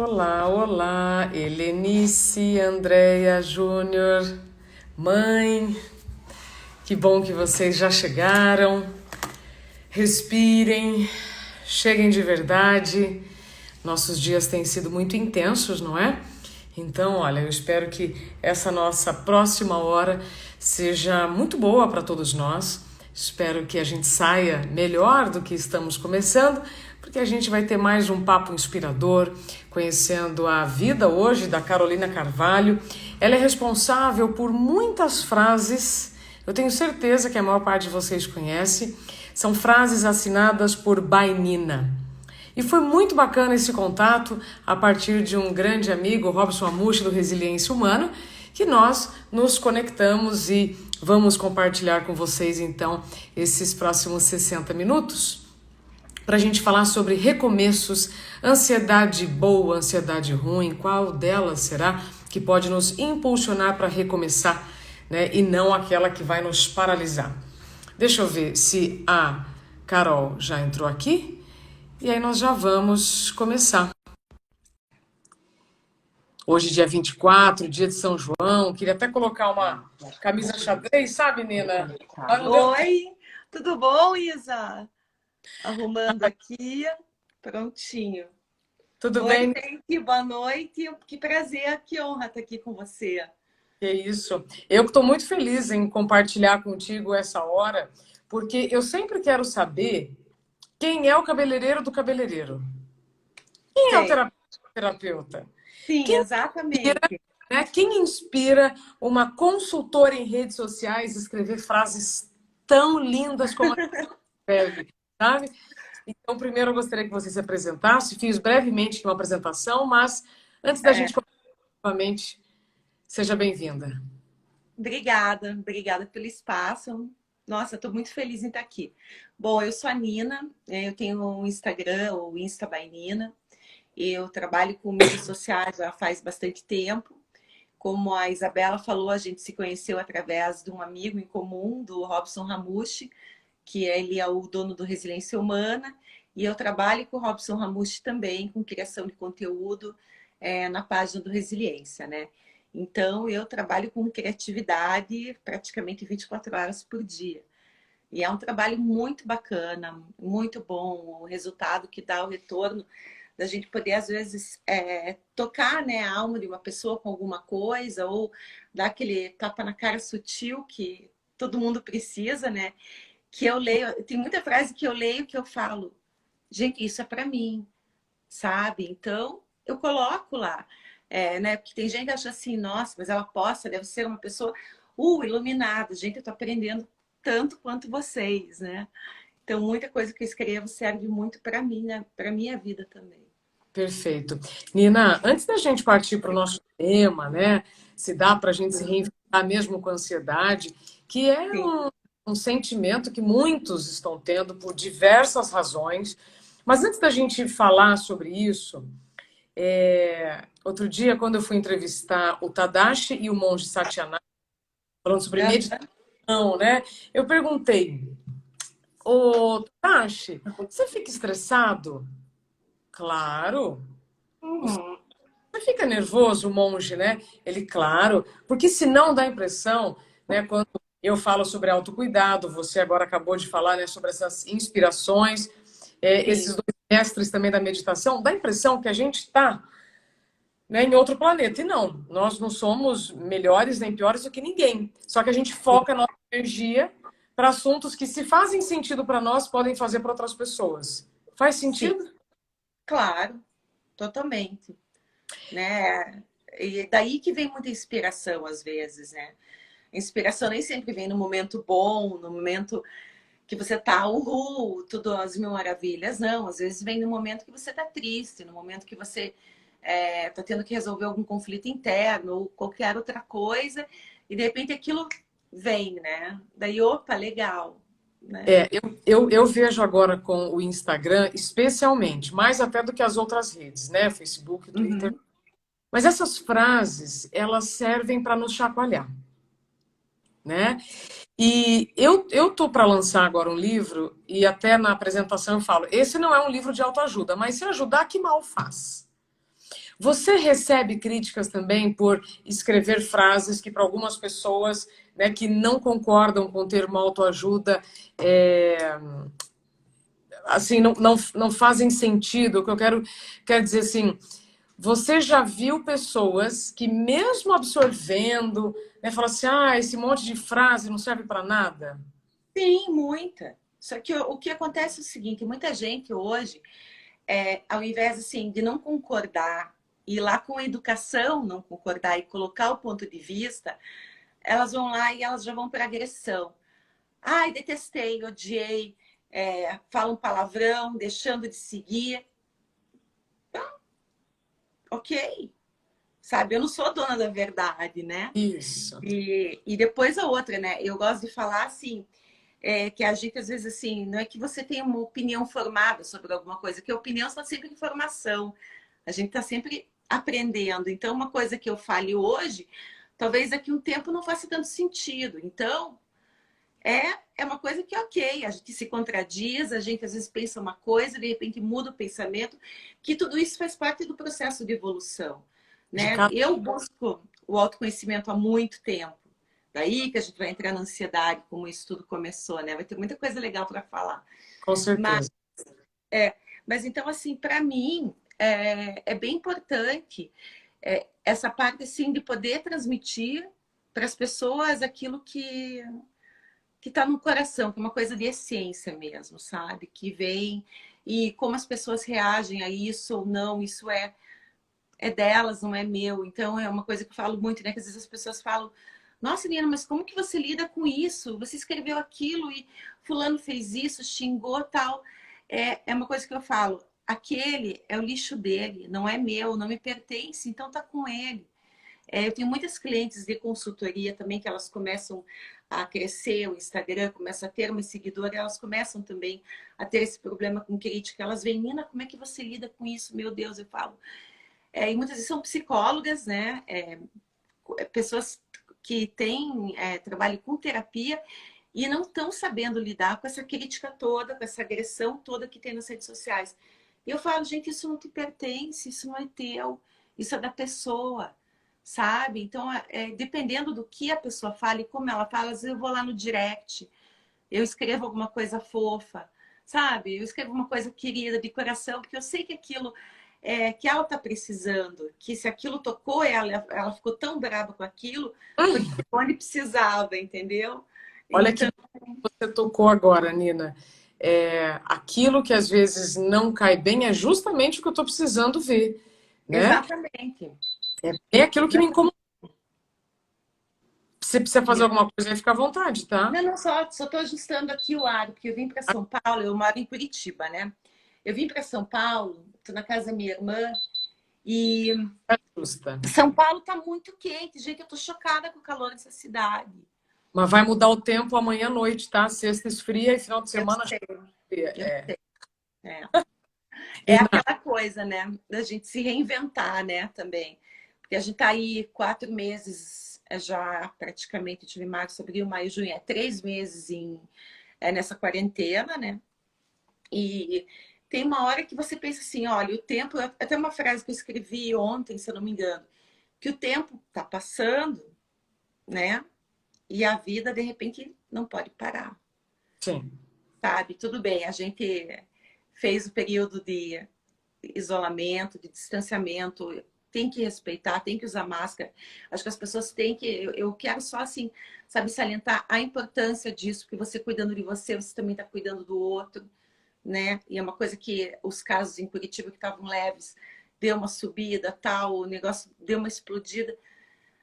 Olá, olá, Helenice, Andréia Júnior, mãe, que bom que vocês já chegaram. Respirem, cheguem de verdade. Nossos dias têm sido muito intensos, não é? Então, olha, eu espero que essa nossa próxima hora seja muito boa para todos nós. Espero que a gente saia melhor do que estamos começando, porque a gente vai ter mais um papo inspirador, conhecendo a vida hoje da Carolina Carvalho. Ela é responsável por muitas frases, eu tenho certeza que a maior parte de vocês conhece, são frases assinadas por Nina. E foi muito bacana esse contato a partir de um grande amigo, Robson Amushi, do Resiliência Humana, que nós nos conectamos e vamos compartilhar com vocês, então, esses próximos 60 minutos para a gente falar sobre recomeços, ansiedade boa, ansiedade ruim, qual delas será que pode nos impulsionar para recomeçar, né? E não aquela que vai nos paralisar. Deixa eu ver se a Carol já entrou aqui. E aí nós já vamos começar. Hoje, dia 24, dia de São João. Queria até colocar uma camisa xadrez, sabe, Nina? Oi, tudo bom, Isa? Arrumando aqui, prontinho. Tudo Oi, bem? Tente, boa noite. Que prazer, que honra estar aqui com você. É isso. Eu estou muito feliz em compartilhar contigo essa hora, porque eu sempre quero saber quem é o cabeleireiro do cabeleireiro. Quem é o Sei. terapeuta? Sim, Quem inspira, exatamente. né? Quem inspira uma consultora em redes sociais a escrever frases tão lindas como a que escreve, sabe? Então, primeiro eu gostaria que você se apresentasse. Fiz brevemente uma apresentação, mas antes da gente começar novamente, seja bem-vinda. Obrigada pelo espaço. Nossa, estou muito feliz em estar aqui. Bom, eu sou a Nina, eu tenho um Instagram, o Insta by Nina. Eu trabalho com mídias sociais já faz bastante tempo. Como a Isabela falou, a gente se conheceu através de um amigo em comum, do Robson Ramushi, que ele é o dono do Resiliência Humana, e eu trabalho com o Robson Ramushi também, com criação de conteúdo na página do Resiliência, né? Então, eu trabalho com criatividade praticamente 24 horas por dia. E é um trabalho muito bacana, muito bom, o resultado que dá o retorno da gente poder, às vezes, tocar, né, a alma de uma pessoa com alguma coisa, ou dar aquele tapa na cara sutil que todo mundo precisa, né? Que eu leio, tem muita frase que eu leio que eu falo, gente, isso é para mim, sabe? Então, eu coloco lá, né? Porque tem gente que acha assim, nossa, mas ela possa, deve ser uma pessoa, iluminada. Gente, eu tô aprendendo tanto quanto vocês, né? Então, muita coisa que eu escrevo serve muito para mim, né? Para minha vida também. Perfeito. Nina, antes da gente partir para o nosso tema, né? Se dá para a gente se reinventar mesmo com a ansiedade, que é Sim. um sentimento que muitos estão tendo por diversas razões. Mas antes da gente falar sobre isso, outro dia, quando eu fui entrevistar o Tadashi e o monge Satyananda, falando sobre meditação, né? Eu perguntei, ô Tadashi, você fica estressado? Claro. Uhum. Você fica nervoso, o monge, né? Ele, claro, porque senão dá a impressão, né, quando eu falo sobre autocuidado, você agora acabou de falar, né, sobre essas inspirações, Sim. esses dois mestres também da meditação, dá a impressão que a gente está, né, em outro planeta. E não, nós não somos melhores nem piores do que ninguém. Só que a gente foca a nossa energia para assuntos que, se fazem sentido para nós, podem fazer para outras pessoas. Faz sentido? Sim, claro, totalmente. Né? E daí que vem muita inspiração às vezes, né? A inspiração nem sempre vem no momento bom, no momento que você tá, uhul, tudo às mil maravilhas. Não, às vezes vem no momento que você tá triste, no momento que você tá tendo que resolver algum conflito interno ou qualquer outra coisa, e de repente aquilo vem, né? Daí, opa, legal, né? Eu vejo agora com o Instagram, especialmente, mais até do que as outras redes, né? Facebook, Twitter. Uhum. Mas essas frases, elas servem para nos chacoalhar, né? E eu tô para lançar agora um livro, e até na apresentação eu falo, esse não é um livro de autoajuda, mas se ajudar, que mal faz. Você recebe críticas também por escrever frases que para algumas pessoas, né, que não concordam com o termo autoajuda, é, assim, não fazem sentido. O que eu quero dizer assim, você já viu pessoas que mesmo absorvendo, né, falam assim, ah, esse monte de frase não serve para nada? Sim, muita. Só que o que acontece é o seguinte, muita gente hoje, ao invés assim, de não concordar, ir lá com a educação, não concordar e colocar o ponto de vista, elas vão lá e elas já vão para agressão. Ai, detestei, odiei, falam palavrão, deixando de seguir. Ok, sabe? Eu não sou dona da verdade, né? Isso. E depois a outra, né? Eu gosto de falar assim, que a gente às vezes assim, não é que você tenha uma opinião formada sobre alguma coisa, que a opinião está sempre em formação. A gente está sempre aprendendo. Então, uma coisa que eu fale hoje, talvez daqui a um tempo não faça tanto sentido. Então, é uma coisa que é ok, a gente se contradiz, a gente às vezes pensa uma coisa, de repente muda o pensamento, que tudo isso faz parte do processo de evolução, De né? cada... Eu busco o autoconhecimento há muito tempo, daí que a gente vai entrar na ansiedade, como isso tudo começou, né? Vai ter muita coisa legal para falar. Com Mas, certeza. mas então, assim, para mim, é bem importante essa parte, assim, de poder transmitir para as pessoas aquilo que está no coração, que é uma coisa de essência mesmo, sabe? Que vem e como as pessoas reagem a isso ou não, isso é delas, não é meu. Então é uma coisa que eu falo muito, né? Que às vezes as pessoas falam, nossa, Nina, mas como que você lida com isso? Você escreveu aquilo e fulano fez isso, xingou tal. É uma coisa que eu falo, aquele é o lixo dele, não é meu, não me pertence, então tá com ele. Eu tenho muitas clientes de consultoria também que elas começam a crescer, o Instagram começa a ter uma seguidora, elas começam também a ter esse problema com crítica. Elas vêm, Nina, como é que você lida com isso? Meu Deus, eu falo. E muitas vezes são psicólogas, né? Pessoas que têm trabalho com terapia e não estão sabendo lidar com essa crítica toda, com essa agressão toda que tem nas redes sociais. E eu falo, gente, isso não te pertence, isso não é teu, isso é da pessoa, sabe? Então, dependendo do que a pessoa fala e como ela fala, às vezes eu vou lá no direct, eu escrevo alguma coisa fofa, sabe? Eu escrevo uma coisa querida, de coração, porque eu sei que aquilo que ela está precisando, que se aquilo tocou ela, ela ficou tão brava com aquilo, porque onde precisava, entendeu? Olha que Então, você tocou agora, Nina. Aquilo que às vezes não cai bem é justamente o que eu estou precisando ver, né? exatamente. É aquilo que me incomoda. Se precisa fazer alguma coisa, aí fica à vontade, tá? Não, não, só estou ajustando aqui o ar, porque eu vim para São Paulo, eu moro em Curitiba, né? Eu vim para São Paulo, estou na casa da minha irmã, e Justa. São Paulo está muito quente, gente, eu estou chocada com o calor dessa cidade. Mas vai mudar o tempo amanhã à noite, tá? Sexta esfria e final de Eu semana sei, fria. eu sei. É. É Nina, aquela coisa, né? Da gente se reinventar, né? Também. Porque a gente tá aí 4 meses já praticamente, tive março, abril, maio, junho, 3 meses nessa quarentena, né? E tem uma hora que você pensa assim, olha, o tempo, até uma frase que eu escrevi ontem, se eu não me engano, que o tempo tá passando, né? E a vida, de repente, não pode parar, sim, sabe? Tudo bem, a gente fez o período de isolamento, de distanciamento, tem que respeitar, tem que usar máscara. Acho que as pessoas têm que. Eu quero só, assim, sabe, salientar a importância disso, porque você cuidando de você, você também está cuidando do outro, né? E é uma coisa que os casos em Curitiba que estavam leves, deu uma subida, tal, o negócio deu uma explodida.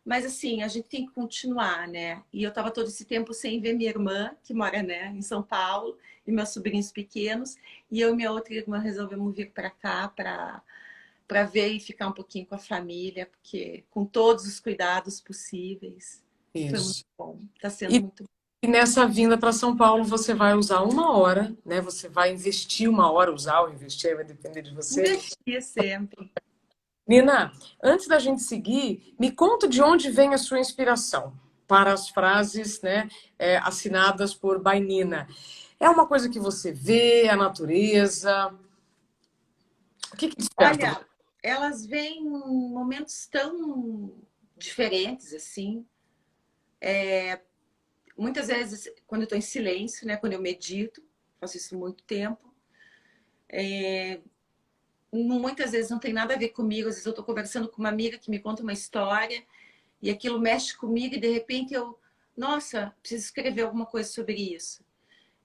Mas assim, a gente tem que continuar, né? E eu estava todo esse tempo sem ver minha irmã, que mora, né, em São Paulo, e meus sobrinhos pequenos, e eu e minha outra irmã resolvemos vir para cá para ver e ficar um pouquinho com a família, porque com todos os cuidados possíveis. Foi muito isso. bom. Está sendo E, muito bom. e nessa vinda para São Paulo, você vai usar uma hora, né? Você vai investir uma hora, usar ou investir, aí vai depender de você. Investir sempre. Nina, antes da gente seguir, me conta de onde vem a sua inspiração para as frases, né, assinadas por By Nina. É uma coisa que você vê, a natureza? O que desperta? Olha, elas vêm em momentos tão diferentes, assim. Muitas vezes, quando eu estou em silêncio, né? Quando eu medito, faço isso há muito tempo. Muitas vezes não tem nada a ver comigo. Às vezes eu estou conversando com uma amiga que me conta uma história e aquilo mexe comigo e de repente nossa, preciso escrever alguma coisa sobre isso.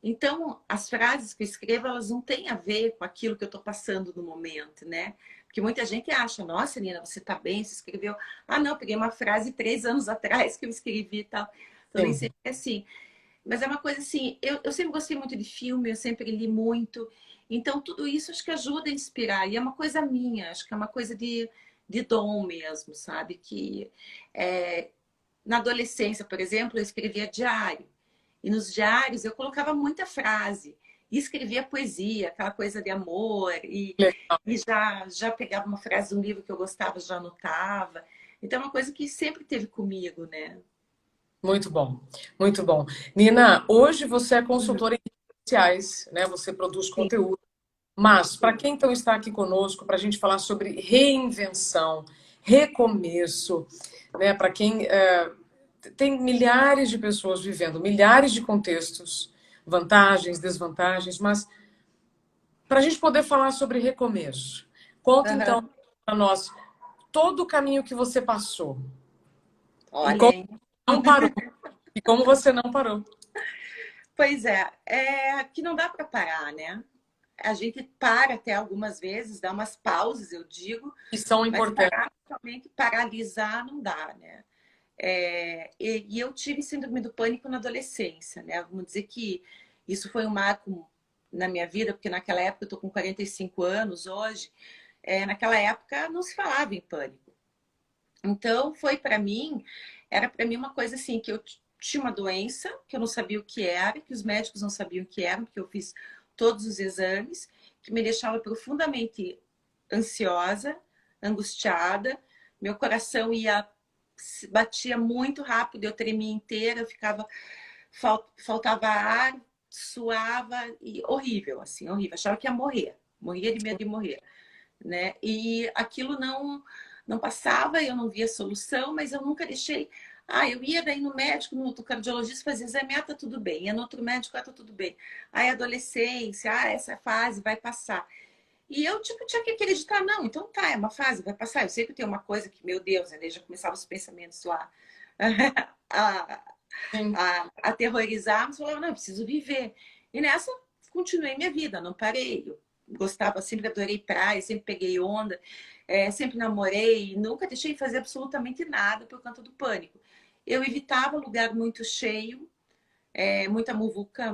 Então, as frases que eu escrevo, elas não têm a ver com aquilo que eu estou passando no momento, né? Porque muita gente acha, nossa, Nina, você está bem, você escreveu. Ah, não, peguei uma frase 3 anos atrás que eu escrevi e tal. Então, nem Sim. sempre é assim. Mas é uma coisa assim, eu sempre gostei muito de filme, eu sempre li muito. Então, tudo isso acho que ajuda a inspirar. E é uma coisa minha, acho que é uma coisa de dom mesmo, sabe? Que na adolescência, por exemplo, eu escrevia diário. E nos diários eu colocava muita frase. E escrevia poesia, aquela coisa de amor. E já pegava uma frase de um livro que eu gostava, já anotava. Então, é uma coisa que sempre teve comigo, né? Muito bom, muito bom. Nina, hoje você é consultora em redes sociais, né? Você produz Sim, conteúdo. Mas, para sim. quem então está aqui conosco, para a gente falar sobre reinvenção, recomeço, né? Para quem tem milhares de pessoas vivendo, milhares de contextos, vantagens, desvantagens, mas para a gente poder falar sobre recomeço, conta então Aham. para nós todo o caminho que você passou e Olha, como hein? não parou, e como você não parou. Pois é que não dá para parar, né? A gente para até algumas vezes, dá umas pausas, eu digo, E são mas importantes. parar, realmente paralisar não dá, né? E eu tive síndrome do pânico na adolescência, né? Vamos dizer que isso foi um marco na minha vida, porque naquela época, eu tô com 45 anos hoje, naquela época não se falava em pânico. Então, era para mim uma coisa assim, que eu tinha uma doença, que eu não sabia o que era, que os médicos não sabiam o que era, porque eu fiz todos os exames, que me deixava profundamente ansiosa, angustiada, meu coração batia muito rápido, eu tremia inteira, eu ficava, faltava ar, suava, e horrível, assim, horrível, achava que ia morrer, morria de medo de morrer, né? E aquilo não passava, eu não via solução, mas eu nunca deixei. Ah, eu ia daí no médico, no cardiologista, fazia exame, tá tudo bem. Ia no outro médico, tá tudo bem. Aí adolescência, essa fase vai passar. E eu, tipo, tinha que acreditar, não, então tá, é uma fase, vai passar. Eu sei que tem uma coisa que, meu Deus, né, já começavam os pensamentos lá a, Sim. a aterrorizar, mas eu falava, não, eu preciso viver. E nessa, continuei minha vida, não parei. Eu gostava, sempre adorei praia, sempre peguei onda, sempre namorei, nunca deixei de fazer absolutamente nada por conta do pânico. Eu evitava lugar muito cheio, muita muvuca,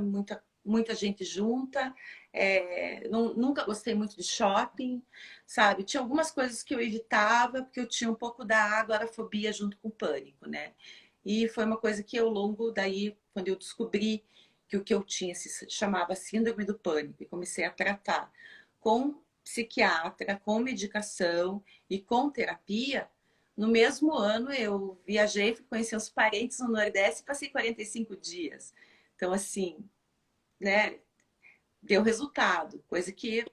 muita gente junta. Nunca gostei muito de shopping, sabe? Tinha algumas coisas que eu evitava, porque eu tinha um pouco da agorafobia junto com o pânico, né? E foi uma coisa que ao longo daí, quando eu descobri que o que eu tinha se chamava síndrome do pânico e comecei a tratar com psiquiatra, com medicação e com terapia, no mesmo ano eu viajei, fui conhecer os parentes no Nordeste e passei 45 dias. Então, assim, né, deu resultado, coisa que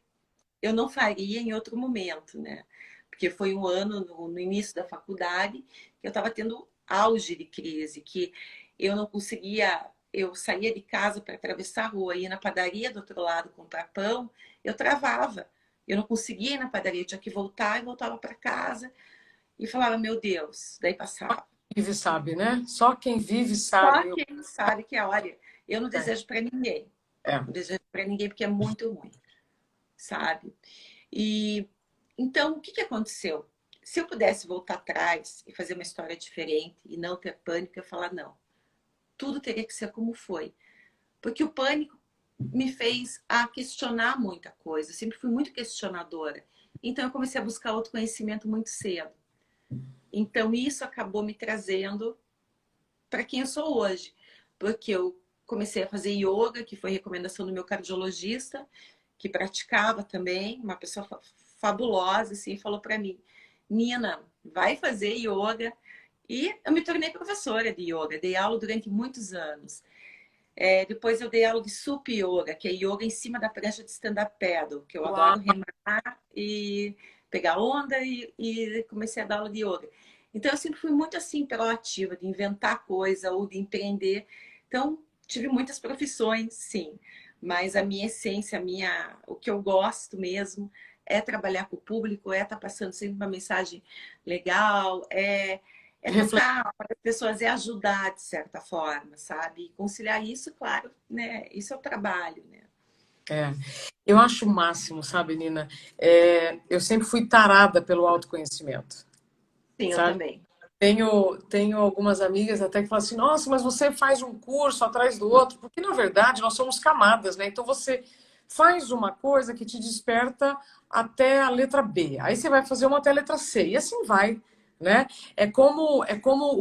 eu não faria em outro momento, né? Porque foi um ano no início da faculdade que eu estava tendo auge de crise, que eu não conseguia, eu saía de casa para atravessar a rua, ia na padaria do outro lado comprar pão, eu travava. Eu não conseguia ir na padaria, eu tinha que voltar e voltava para casa e falava, meu Deus, daí passava. Vive sabe, né? Só quem vive Só sabe. quem sabe que, olha, eu não desejo para ninguém. É. Não desejo para ninguém porque é muito ruim, sabe? E então, o que aconteceu? Se eu pudesse voltar atrás e fazer uma história diferente e não ter pânico, eu ia falar não. Tudo teria que ser como foi. Porque o pânico me fez a questionar muita coisa. Eu sempre fui muito questionadora. Então, eu comecei a buscar autoconhecimento muito cedo. Então, isso acabou me trazendo para quem eu sou hoje. Porque eu comecei a fazer yoga, que foi recomendação do meu cardiologista, que praticava também, uma pessoa fabulosa, assim, falou para mim, Nina, vai fazer yoga. E eu me tornei professora de yoga, dei aula durante muitos anos. Depois eu dei aula de sup yoga, que é yoga em cima da prancha de stand-up paddle, que eu Uau, adoro remar e pegar onda e comecei a dar aula de yoga. Então, eu sempre fui muito assim, proativa, de inventar coisa ou de empreender. Então, tive muitas profissões, sim. Mas a minha essência, o que eu gosto mesmo é trabalhar com o público, é estar passando sempre uma mensagem legal, é tocar para as pessoas, é ajudar de certa forma, sabe? E conciliar isso, claro, né? Isso é o trabalho, né? É, eu acho o máximo, sabe, Nina? Eu sempre fui tarada pelo autoconhecimento, Sim, eu sabe? também. Tenho algumas amigas até que falam assim, nossa, mas você faz um curso atrás do outro, porque na verdade nós somos camadas, né? Então você faz uma coisa que te desperta até a letra B, aí você vai fazer uma até a letra C, e assim vai, né? É como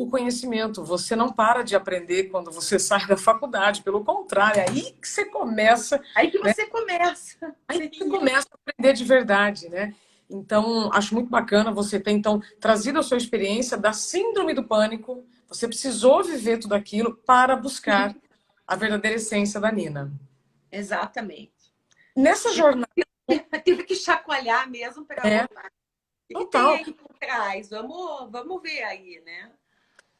o conhecimento, você não para de aprender quando você sai da faculdade, pelo contrário, é aí que você começa, Aí que né? você começa. Aí que você Sim, começa a aprender de verdade, né? Então, acho muito bacana você ter, então, trazido a sua experiência da síndrome do pânico. Você precisou viver tudo aquilo para buscar a verdadeira essência da Nina. exatamente. Nessa jornada, Tive que chacoalhar mesmo para, é opa, o que tem total. aí por trás? Vamos ver aí, né?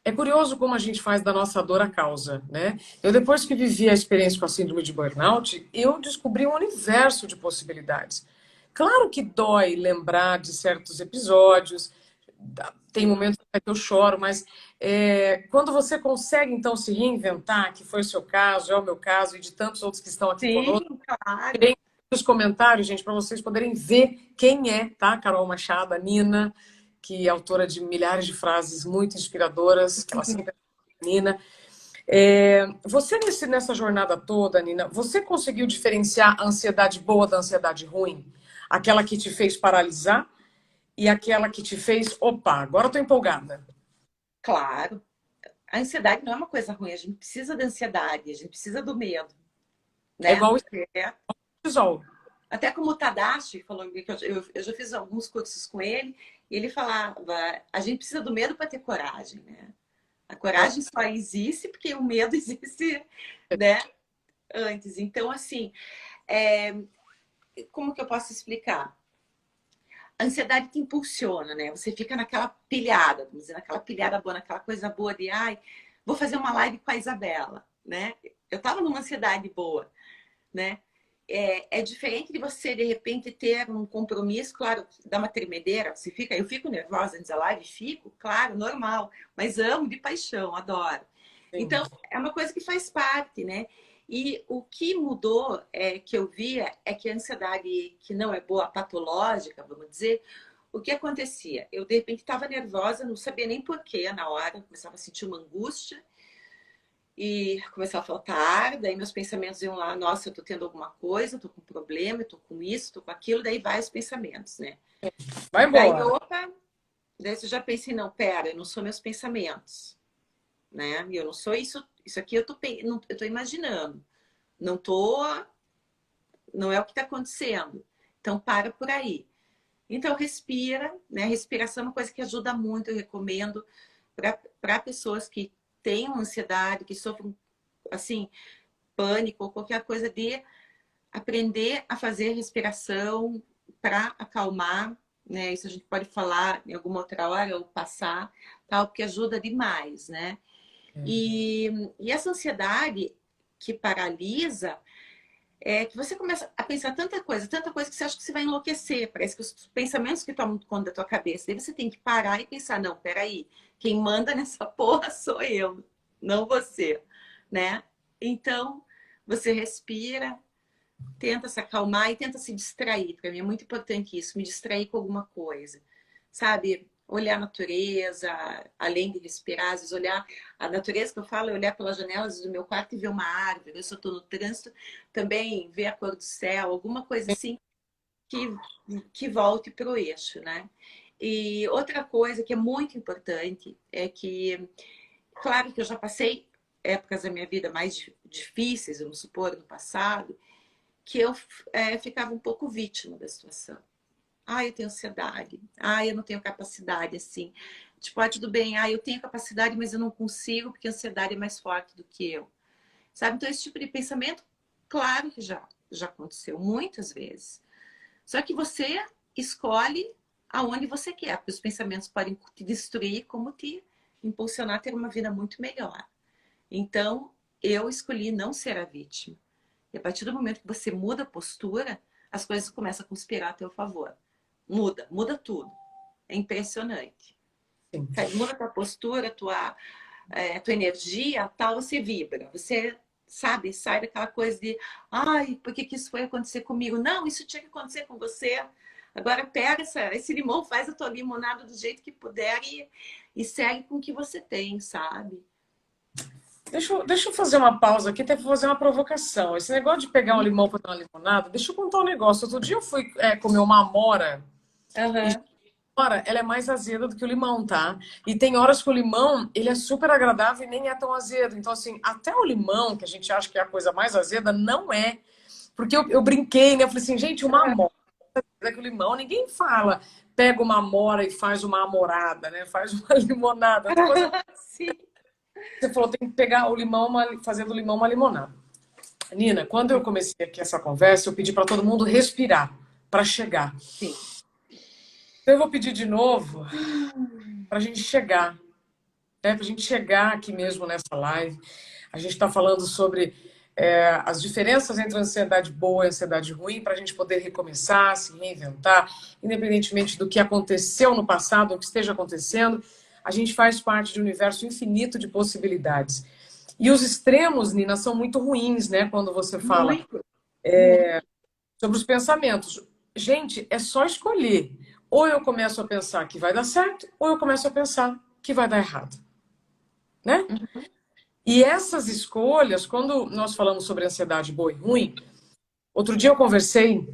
É curioso como a gente faz da nossa dor a causa, né? Eu, depois que vivi a experiência com a síndrome de burnout, eu descobri um universo de possibilidades. Claro que dói lembrar de certos episódios, tem Sim, momentos que eu choro, mas quando você consegue, então, se reinventar, que foi o seu caso, é o meu caso, e de tantos outros que estão aqui conosco, sim, claro. tirei os comentários, gente, para vocês poderem ver quem é, tá? Carol Machado, a Nina, que é autora de milhares de frases muito inspiradoras, que ela sempre é Nina. Você nessa jornada toda, Nina, você conseguiu diferenciar a ansiedade boa da ansiedade ruim? Aquela que te fez paralisar e aquela que te fez, opa, agora eu tô empolgada. Claro. A ansiedade não é uma coisa ruim, a gente precisa da ansiedade, a gente precisa do medo, É né? igual o É. cortisol. Até como o Tadashi falou, que eu já fiz alguns cursos com ele, e ele falava, a gente precisa do medo para ter coragem, né? A coragem só existe porque o medo existe, né? Antes. Então, assim, é, como que eu posso explicar? A ansiedade te impulsiona, né? Você fica naquela pilhada, vamos dizer, naquela pilhada boa, naquela coisa boa de, ai, vou fazer uma live com a Isabela, né? Eu tava numa ansiedade boa, né? É diferente de você, de repente, ter um compromisso, claro, dá uma tremedeira, você fica, eu fico nervosa antes da live, fico, claro, normal, mas amo de paixão, adoro. Sim. Então, é uma coisa que faz parte, né? E o que mudou, que eu via, é que a ansiedade que não é boa, patológica, vamos dizer, o que acontecia? Eu, de repente, estava nervosa, não sabia nem porquê na hora, começava a sentir uma angústia, e começava a faltar ar, daí meus pensamentos iam lá, nossa, eu tô tendo alguma coisa, tô com um problema, eu tô com isso, tô com aquilo, daí vai os pensamentos, né? Vai Daí, embora. opa, daí eu já pensei, não, pera, eu não sou meus pensamentos, né? Eu não sou isso, isso aqui eu tô imaginando, não tô, não é o que tá acontecendo. Então, para por aí. Então, respira, né? Respiração é uma coisa que ajuda muito, eu recomendo para pessoas que tenham ansiedade, que sofrem, assim, pânico ou qualquer coisa de aprender a fazer respiração para acalmar, né? Isso a gente pode falar em alguma outra hora ou passar, tal, porque ajuda demais, né? E essa ansiedade que paralisa é que você começa a pensar tanta coisa que você acha que você vai enlouquecer. Parece que os pensamentos que tomam conta da tua cabeça, daí você tem que parar e pensar, não, peraí, quem manda nessa porra sou eu, não você, né? Então, você respira, tenta se acalmar e tenta se distrair. Para mim é muito importante isso, me distrair com alguma coisa. Sabe? Olhar a natureza, além de respirar, às vezes olhar a natureza que eu falo, é olhar pelas janelas do meu quarto e ver uma árvore. Se eu estou no trânsito, também ver a cor do céu, alguma coisa assim que, que volte para o eixo, né? E outra coisa que é muito importante é que, claro que eu já passei épocas da minha vida mais difíceis, vamos supor, no passado, que eu ficava um pouco vítima da situação. Ah, eu tenho ansiedade. Ah, eu não tenho capacidade, assim. Tipo, ah, tudo bem. Ah, eu tenho capacidade, mas eu não consigo porque a ansiedade é mais forte do que eu. Sabe? Então, esse tipo de pensamento, claro que já aconteceu muitas vezes. Só que você escolhe aonde você quer, porque os pensamentos podem te destruir como te impulsionar a ter uma vida muito melhor. Então, eu escolhi não ser a vítima. E a partir do momento que você muda a postura, as coisas começam a conspirar a teu favor. Muda tudo. É impressionante. Sim. Muda a tua postura, tua energia, tal, você vibra. Você, sabe, sai daquela coisa de ai, por que isso foi acontecer comigo? Não, isso tinha que acontecer com você. Agora pega esse limão, faz a tua limonada do jeito que puder e segue com o que você tem, sabe? Deixa eu fazer uma pausa aqui, até fazer uma provocação. Esse negócio de pegar um limão para dar uma limonada, deixa eu contar um negócio. Outro dia eu fui comer uma amora. E Uhum. agora, ela é mais azeda do que o limão, tá? E tem horas que o limão, ele é super agradável e nem é tão azedo. Então, assim, até o limão, que a gente acha que é a coisa mais azeda, não é. Porque eu brinquei, né? Eu falei assim, gente, uma amora que o limão, ninguém fala, pega uma amora e faz uma amorada, né? Faz uma limonada. Outra coisa, Sim. você falou, tem que pegar o limão, fazer do limão uma limonada. Nina, quando eu comecei aqui essa conversa, eu pedi para todo mundo respirar para chegar. Sim. Então, eu vou pedir de novo para a gente chegar, né? Para a gente chegar aqui mesmo nessa live. A gente está falando sobre as diferenças entre a ansiedade boa e a ansiedade ruim, para a gente poder recomeçar, se reinventar, independentemente do que aconteceu no passado, ou que esteja acontecendo, a gente faz parte de um universo infinito de possibilidades. E os extremos, Nina, são muito ruins, né? Quando você fala Muito. Muito. sobre os pensamentos. Gente, é só escolher. Ou eu começo a pensar que vai dar certo, ou eu começo a pensar que vai dar errado, né? E essas escolhas, quando nós falamos sobre ansiedade boa e ruim, outro dia eu conversei,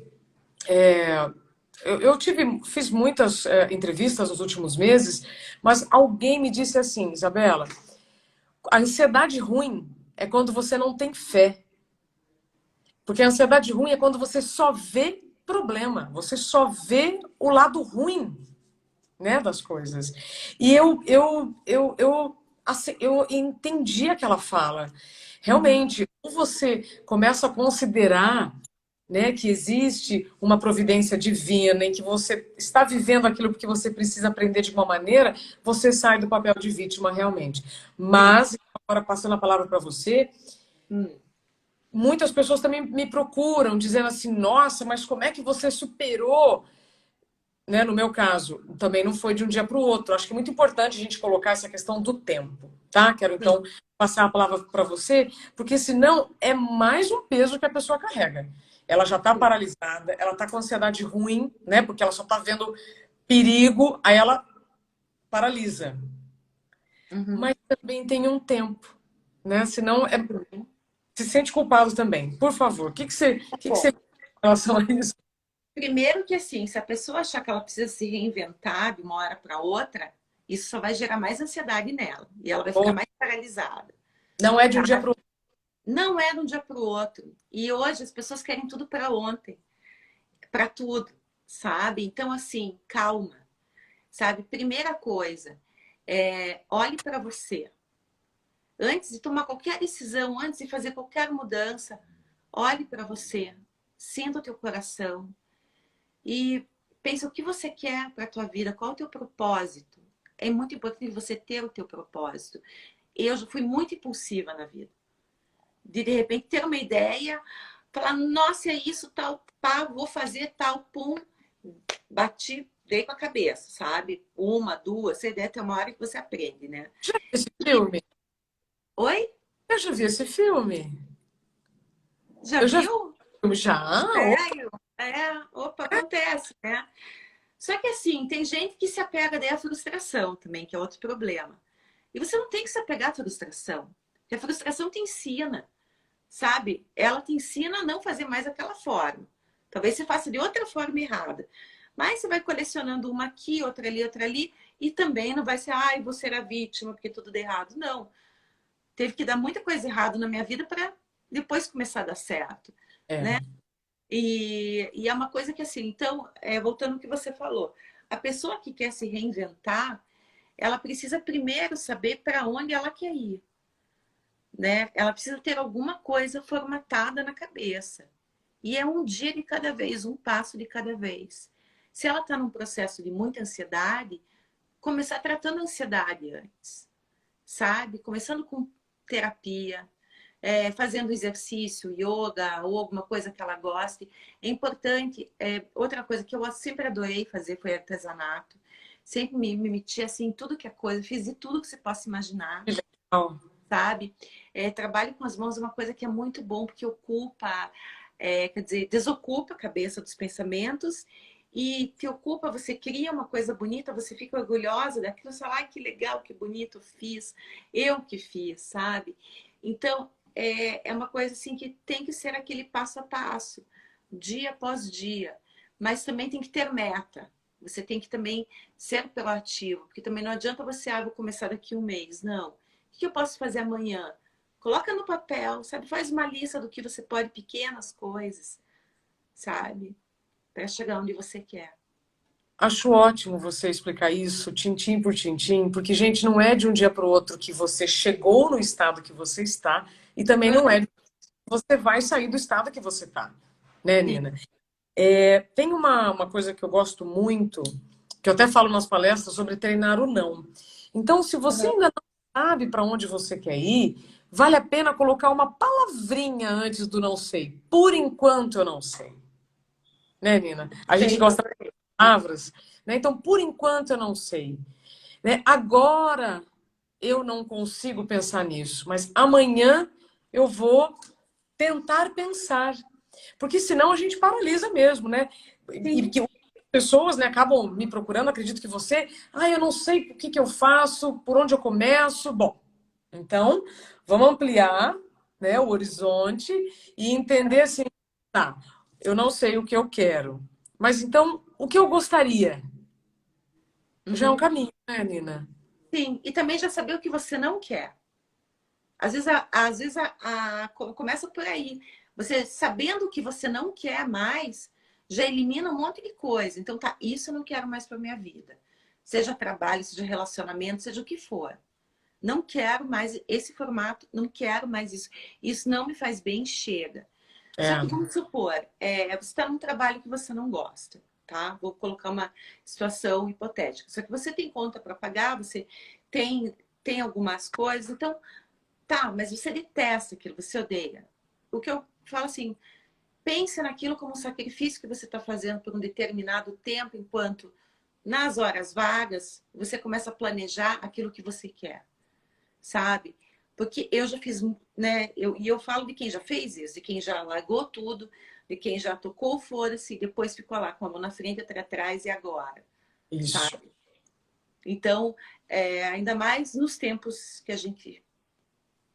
fiz muitas entrevistas nos últimos meses, mas alguém me disse assim, Isabela, a ansiedade ruim é quando você não tem fé. Porque a ansiedade ruim é quando você só vê problema, você só vê o lado ruim, né, das coisas. E eu entendi aquela fala. Uhum. Realmente, ou você começa a considerar, né, que existe uma providência divina, em que você está vivendo aquilo porque você precisa aprender de uma maneira, você sai do papel de vítima realmente. Sim. Mas, agora passando a palavra para você, Hum. muitas pessoas também me procuram dizendo assim, nossa, mas como é que você superou? Né, no meu caso, também não foi de um dia para o outro. Acho que é muito importante a gente colocar essa questão do tempo, tá? Quero Sim. então passar a palavra para você, porque senão é mais um peso que a pessoa carrega. Ela já está Sim. paralisada, ela está com ansiedade ruim, né? Porque ela só está vendo perigo, aí ela paralisa. Uhum. Mas também tem um tempo, né? Senão se sente culpado também. Por favor, o que que você Bom, em relação a isso? primeiro que assim, se a pessoa achar que ela precisa se reinventar de uma hora para outra, isso só vai gerar mais ansiedade nela e ela vai ficar mais paralisada. Não é de um dia para o outro. Não é de um dia para o outro. E hoje as pessoas querem tudo para ontem, para tudo, sabe? Então, assim, calma, sabe? Primeira coisa, olhe para você. Antes de tomar qualquer decisão, antes de fazer qualquer mudança, olhe para você, sinta o teu coração e pense o que você quer para a tua vida, qual é o teu propósito. É muito importante você ter o teu propósito. Eu já fui muito impulsiva na vida. De repente ter uma ideia, falar, nossa, é isso, tal, pá, vou fazer tal, pum, bati, dei com a cabeça, sabe? Uma, duas, essa ideia tem uma hora que você aprende, né? Já viu esse filme? Oi? Eu já vi esse filme. Já Eu já vi viu? esse filme, já. Opa. Sério? Opa, acontece, né? Só que assim, tem gente que se apega daí à frustração também, que é outro problema. E você não tem que se apegar à frustração. Porque a frustração te ensina, sabe? Ela te ensina a não fazer mais daquela forma. Talvez você faça de outra forma errada. Mas você vai colecionando uma aqui, outra ali, e também não vai ser, ai, você era vítima porque tudo deu errado. Não. Teve que dar muita coisa errada na minha vida para depois começar a dar certo, É, né? E é uma coisa que assim, então, voltando ao que você falou, a pessoa que quer se reinventar, ela precisa primeiro saber para onde ela quer ir, né? Ela precisa ter alguma coisa formatada na cabeça. E é um dia de cada vez, um passo de cada vez. Se ela está num processo de muita ansiedade, começar tratando a ansiedade antes, sabe? Começando com terapia, fazendo exercício, yoga ou alguma coisa que ela goste. É importante. Outra coisa que eu sempre adorei fazer foi artesanato. Sempre me meti assim em tudo que é coisa, fiz de tudo que você possa imaginar, Que legal. sabe? Trabalho com as mãos é uma coisa que é muito bom, porque ocupa, quer dizer, desocupa a cabeça dos pensamentos e te ocupa, você cria uma coisa bonita, você fica orgulhosa daquilo, você fala, ai, que legal, que bonito, fiz, eu que fiz, sabe? Então, é uma coisa assim que tem que ser aquele passo a passo, dia após dia, mas também tem que ter meta. Você tem que também ser proativo, porque também não adianta você, vou começar daqui um mês, não. O que eu posso fazer amanhã? Coloca no papel, sabe? Faz uma lista do que você pode, pequenas coisas, sabe? Para chegar onde você quer. Acho ótimo você explicar isso, tintim por tintim, porque, gente, não é de um dia para o outro que você chegou no estado que você está, e também não é de que você vai sair do estado que você está, né, Sim. Nina? Tem uma coisa que eu gosto muito, que eu até falo nas palestras sobre treinar o não. Então, se você Uhum. ainda não sabe para onde você quer ir, vale a pena colocar uma palavrinha antes do não sei. Por enquanto eu não sei. Né, Nina? A gente Bem, gosta de palavras, né? Então, por enquanto eu não sei. Né? Agora eu não consigo pensar nisso, mas amanhã eu vou tentar pensar. Porque senão a gente paralisa mesmo, né? E sim. que pessoas, né, acabam me procurando, acredito que você, eu não sei o que que eu faço, por onde eu começo. Bom, então vamos ampliar, né, o horizonte e entender assim, tá, eu não sei o que eu quero, mas então o que eu gostaria já é um Uhum. caminho, né, Nina? Sim. E também já saber o que você não quer. Às vezes começa por aí. Você sabendo o que você não quer mais, já elimina um monte de coisa. Então, tá, isso eu não quero mais para minha vida. Seja trabalho, seja relacionamento, seja o que for. Não quero mais esse formato, não quero mais isso. Isso não me faz bem, chega. Só É, que vamos supor, você está num trabalho que você não gosta, tá? Vou colocar uma situação hipotética. Só que você tem conta para pagar, você tem algumas coisas, então tá, mas você detesta aquilo, você odeia. O que eu falo assim, pense naquilo como um sacrifício que você está fazendo por um determinado tempo, enquanto nas horas vagas você começa a planejar aquilo que você quer, sabe? Porque eu já fiz, né? E eu falo de quem já fez isso, de quem já largou tudo, de quem já tocou foda-se e depois ficou lá com a mão na frente, outra atrás e agora, isso. sabe? Então, ainda mais nos tempos que a gente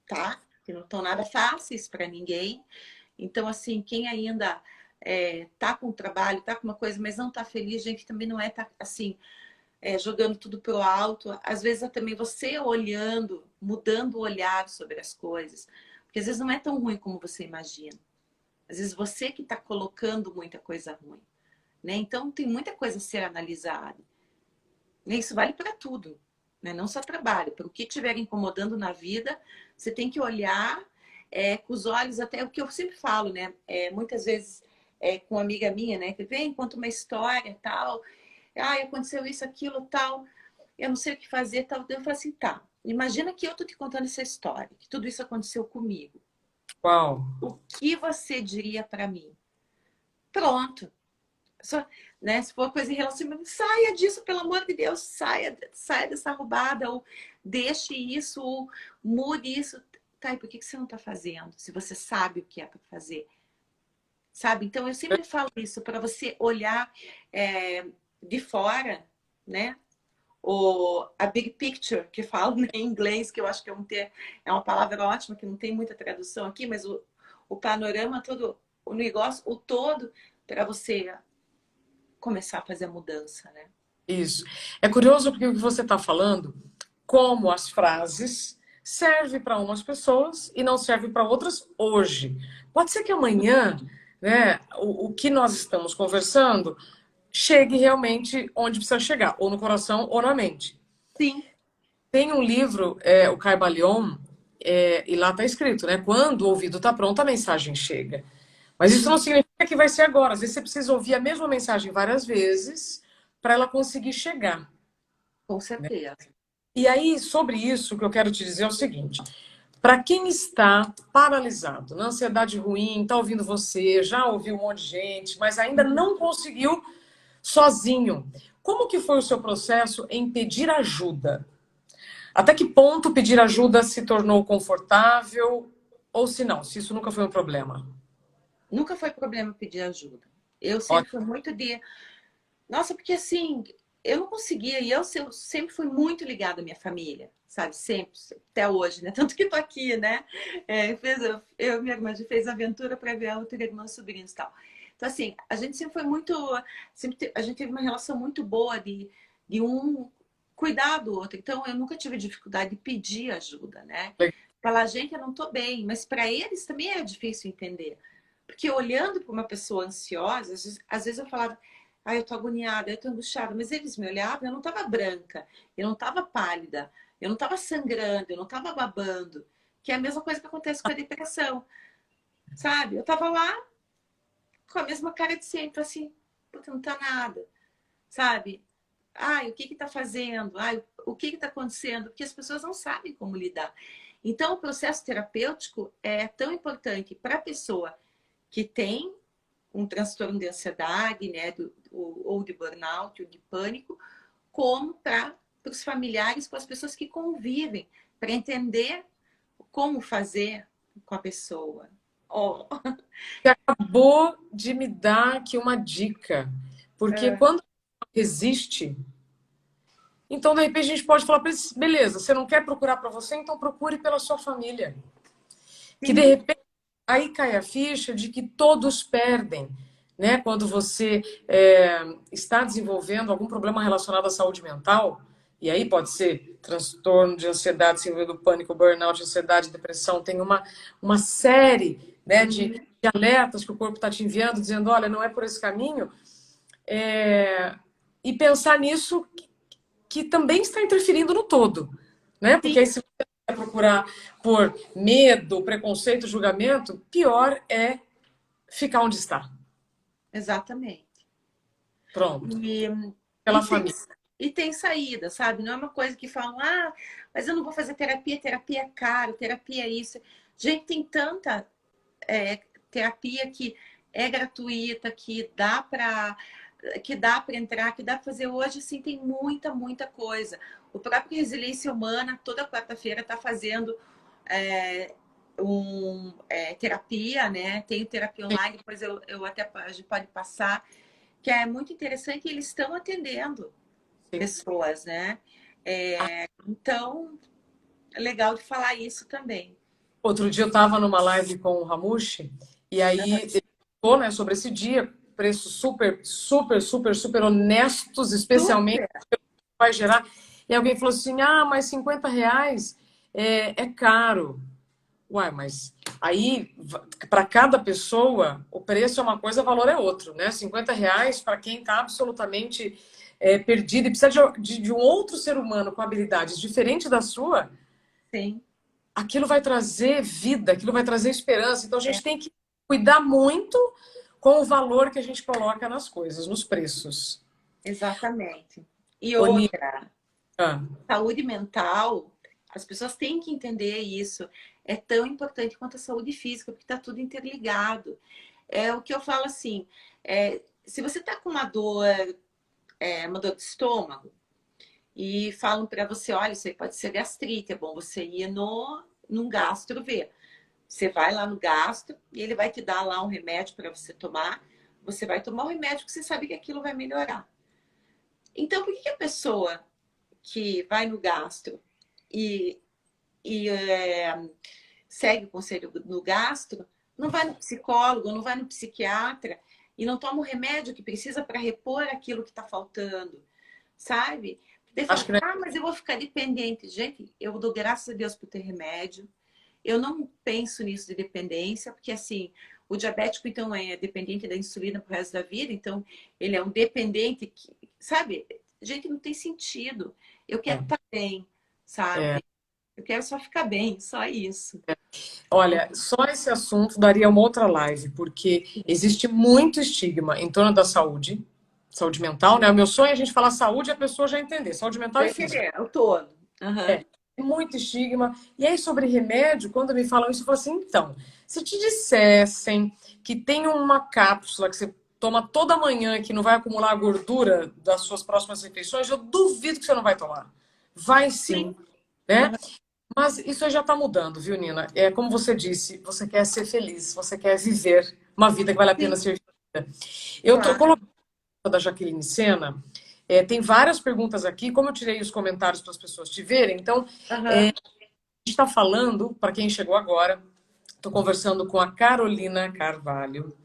tá, que não estão nada fáceis para ninguém. Então, assim, quem ainda tá com trabalho, tá com uma coisa, mas não tá feliz, gente, também não tá assim, jogando tudo pro alto. Às vezes é também você olhando, mudando o olhar sobre as coisas. Porque às vezes não é tão ruim como você imagina. Às vezes você que está colocando muita coisa ruim. Né? Então tem muita coisa a ser analisada. E isso vale para tudo. Né? Não só trabalho. Para o que estiver incomodando na vida, você tem que olhar com os olhos, até o que eu sempre falo, né? Muitas vezes com uma amiga minha, né? Que vem, conta uma história tal. Aconteceu isso, aquilo, tal. Eu não sei o que fazer, tal. Eu falo assim, tá. Imagina que eu tô te contando essa história, que tudo isso aconteceu comigo. Uau. O que você diria para mim? Pronto. Só, né, se for coisa em relacionamento, saia disso, pelo amor de Deus, saia dessa roubada, ou deixe isso, ou mude isso. Tá, e por que você não está fazendo? Se você sabe o que é para fazer, sabe? Então eu sempre falo isso para você olhar de fora, né? A big picture, que fala em inglês, que eu acho que é uma palavra ótima, que não tem muita tradução aqui, mas o panorama todo, o negócio, o todo, para você começar a fazer a mudança, né? Isso. É curioso porque o que você está falando, como as frases servem para umas pessoas e não servem para outras hoje. Pode ser que amanhã, né, o que nós estamos conversando chegue realmente onde precisa chegar, ou no coração ou na mente. Sim. Tem um livro, o Caibalion, e lá está escrito, né? Quando o ouvido está pronto, a mensagem chega. Mas isso não significa é que vai ser agora. Às vezes você precisa ouvir a mesma mensagem várias vezes para ela conseguir chegar. Com certeza. E aí, sobre isso, o que eu quero te dizer é o seguinte: para quem está paralisado, na ansiedade ruim, está ouvindo você, já ouviu um monte de gente, mas ainda não conseguiu sozinho, como que foi o seu processo em pedir ajuda? Até que ponto pedir ajuda se tornou confortável? Ou se não, se isso nunca foi um problema? Nunca foi problema pedir ajuda. Eu sempre Ótimo. fui muito de... Nossa, porque assim, eu não conseguia, e eu sempre fui muito ligada à minha família, sabe? Sempre, até hoje, né? Tanto que tô aqui, né? Eu e minha irmã, a gente fez aventura para ver a outra irmã, sobrinhos e tal. Então, assim, a gente sempre foi muito. A gente teve uma relação muito boa de um cuidar do outro. Então, eu nunca tive dificuldade de pedir ajuda, né? Falar, gente, eu não tô bem, mas para eles também é difícil entender. Porque olhando para uma pessoa ansiosa, às vezes eu falava, ah, eu tô agoniada, eu tô angustiada. Mas eles me olhavam, eu não tava branca, eu não tava pálida, eu não tava sangrando, eu não tava babando. Que é a mesma coisa que acontece com a depressão, sabe? Eu tava lá com a mesma cara de sempre, assim, puta, não tá nada, sabe? Ai, o que que tá fazendo? Ai, o que que tá acontecendo? Porque as pessoas não sabem como lidar. Então, o processo terapêutico é tão importante para a pessoa que tem um transtorno de ansiedade, né, ou de burnout, ou de pânico, como para os familiares, com as pessoas que convivem, para entender como fazer com a pessoa. Oh. Você acabou de me dar aqui uma dica. Porque É, quando resiste, então de repente a gente pode falar para eles, beleza, você não quer procurar para você, então procure pela sua família. Que de sim, repente aí cai a ficha de que todos perdem, né? Quando você está desenvolvendo algum problema relacionado à saúde mental, e aí pode ser transtorno de ansiedade, síndrome do pânico, burnout, ansiedade, depressão, tem uma série, né, uhum, de alertas que o corpo está te enviando, dizendo, olha, não é por esse caminho, e pensar nisso que também está interferindo no todo, né? Porque aí sim, se você vai procurar por medo, preconceito, julgamento, pior é ficar onde está. exatamente. Pronto. E, Pela e, tem, família. e tem saída, sabe? Não é uma coisa que falam, ah, mas eu não vou fazer terapia, terapia é caro, terapia é isso. Gente, tem tanta é, terapia que é gratuita, que dá para entrar, que dá para fazer hoje, assim, tem muita coisa. O próprio Resiliência Humana, toda quarta-feira, está fazendo é, terapia, né? Tem terapia online, depois eu até a gente pode passar, que é muito interessante e eles estão atendendo Sim. pessoas, né? Então, é legal de falar isso também. Outro dia eu estava numa live com o Ramushi, e aí ele falou, né, sobre esse dia, preços super honestos, especialmente Super, vai gerar. E alguém falou assim: ah, mas R$ 50 é caro. Uai, mas aí, para cada pessoa, o preço é uma coisa, o valor é outro, né? R$ 50 para quem está absolutamente perdido e precisa de um outro ser humano com habilidades diferentes da sua, sim. aquilo vai trazer vida, aquilo vai trazer esperança. Então a É, gente tem que cuidar muito com o valor que a gente coloca nas coisas, nos preços. exatamente. E Oni, outra, ah, saúde mental, as pessoas têm que entender isso. É tão importante quanto a saúde física, porque está tudo interligado. É o que eu falo assim: se você está com uma dor de estômago, e falam para você, olha, isso aí pode ser gastrite, é bom você ir num gastro ver. Você vai lá no gastro e ele vai te dar lá um remédio para você tomar. Você vai tomar o remédio que você sabe que aquilo vai melhorar. Então, por que a pessoa que vai no gastro e, e segue o conselho no gastro, não vai no psicólogo, não vai no psiquiatra e não toma o remédio que precisa para repor aquilo que está faltando, sabe? Daí acho fala, que não é. ah, mas eu vou ficar dependente. Gente, eu dou graças a Deus por ter remédio. Eu não penso nisso de dependência, porque assim, o diabético então é dependente da insulina pro resto da vida, então ele é um dependente que, sabe? Gente, não tem sentido. Eu quero estar bem, É. sabe? Eu quero só ficar bem, só isso. Olha, só esse assunto daria uma outra live, porque existe muito estigma em torno da saúde, saúde mental, né? O meu sonho é a gente falar saúde e a pessoa já entender, saúde mental Já e física. entender, o todo. Aham. É, muito estigma. E aí, sobre remédio, quando me falam isso, eu falo assim: então, se te dissessem que tem uma cápsula que você toma toda manhã que não vai acumular a gordura das suas próximas refeições, eu duvido que você não vai tomar. Vai sim, Sim. né? Aham. Mas isso aí já está mudando, viu, Nina? É como você disse, você quer ser feliz, você quer viver uma vida que vale a pena Sim, ser vivida. Eu tô claro. colocando a da Jaqueline Sena, tem várias perguntas aqui, como eu tirei os comentários para as pessoas te verem, então Aham. a gente está falando, para quem chegou agora, estou conversando com a Carolina Carvalho.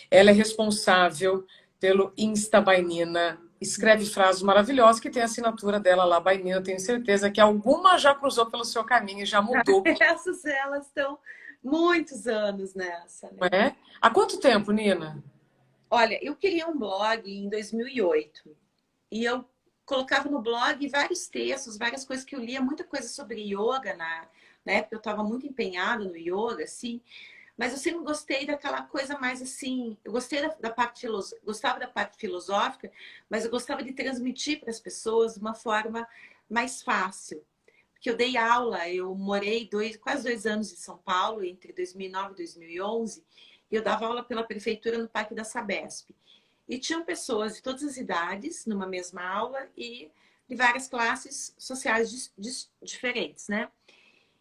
Ela é responsável pelo Insta Bainina, escreve frases maravilhosas que tem a assinatura dela lá, Bainina. Eu tenho certeza que alguma já cruzou pelo seu caminho e já mudou, Essas, elas estão muitos anos nessa, não né? é? Há quanto tempo, Nina? Olha, eu criei um blog em 2008 e eu colocava no blog vários textos, várias coisas que eu lia, muita coisa sobre yoga na época eu estava muito empenhada no yoga, assim, mas eu sempre gostei daquela coisa mais assim, eu gostei da parte gostava da parte filosófica, mas eu gostava de transmitir para as pessoas de uma forma mais fácil. Porque eu dei aula, eu morei quase 2 anos em São Paulo, entre 2009 e 2011, e eu dava aula pela prefeitura no Parque da Sabesp. E tinham pessoas de todas as idades numa mesma aula e de várias classes sociais diferentes, né?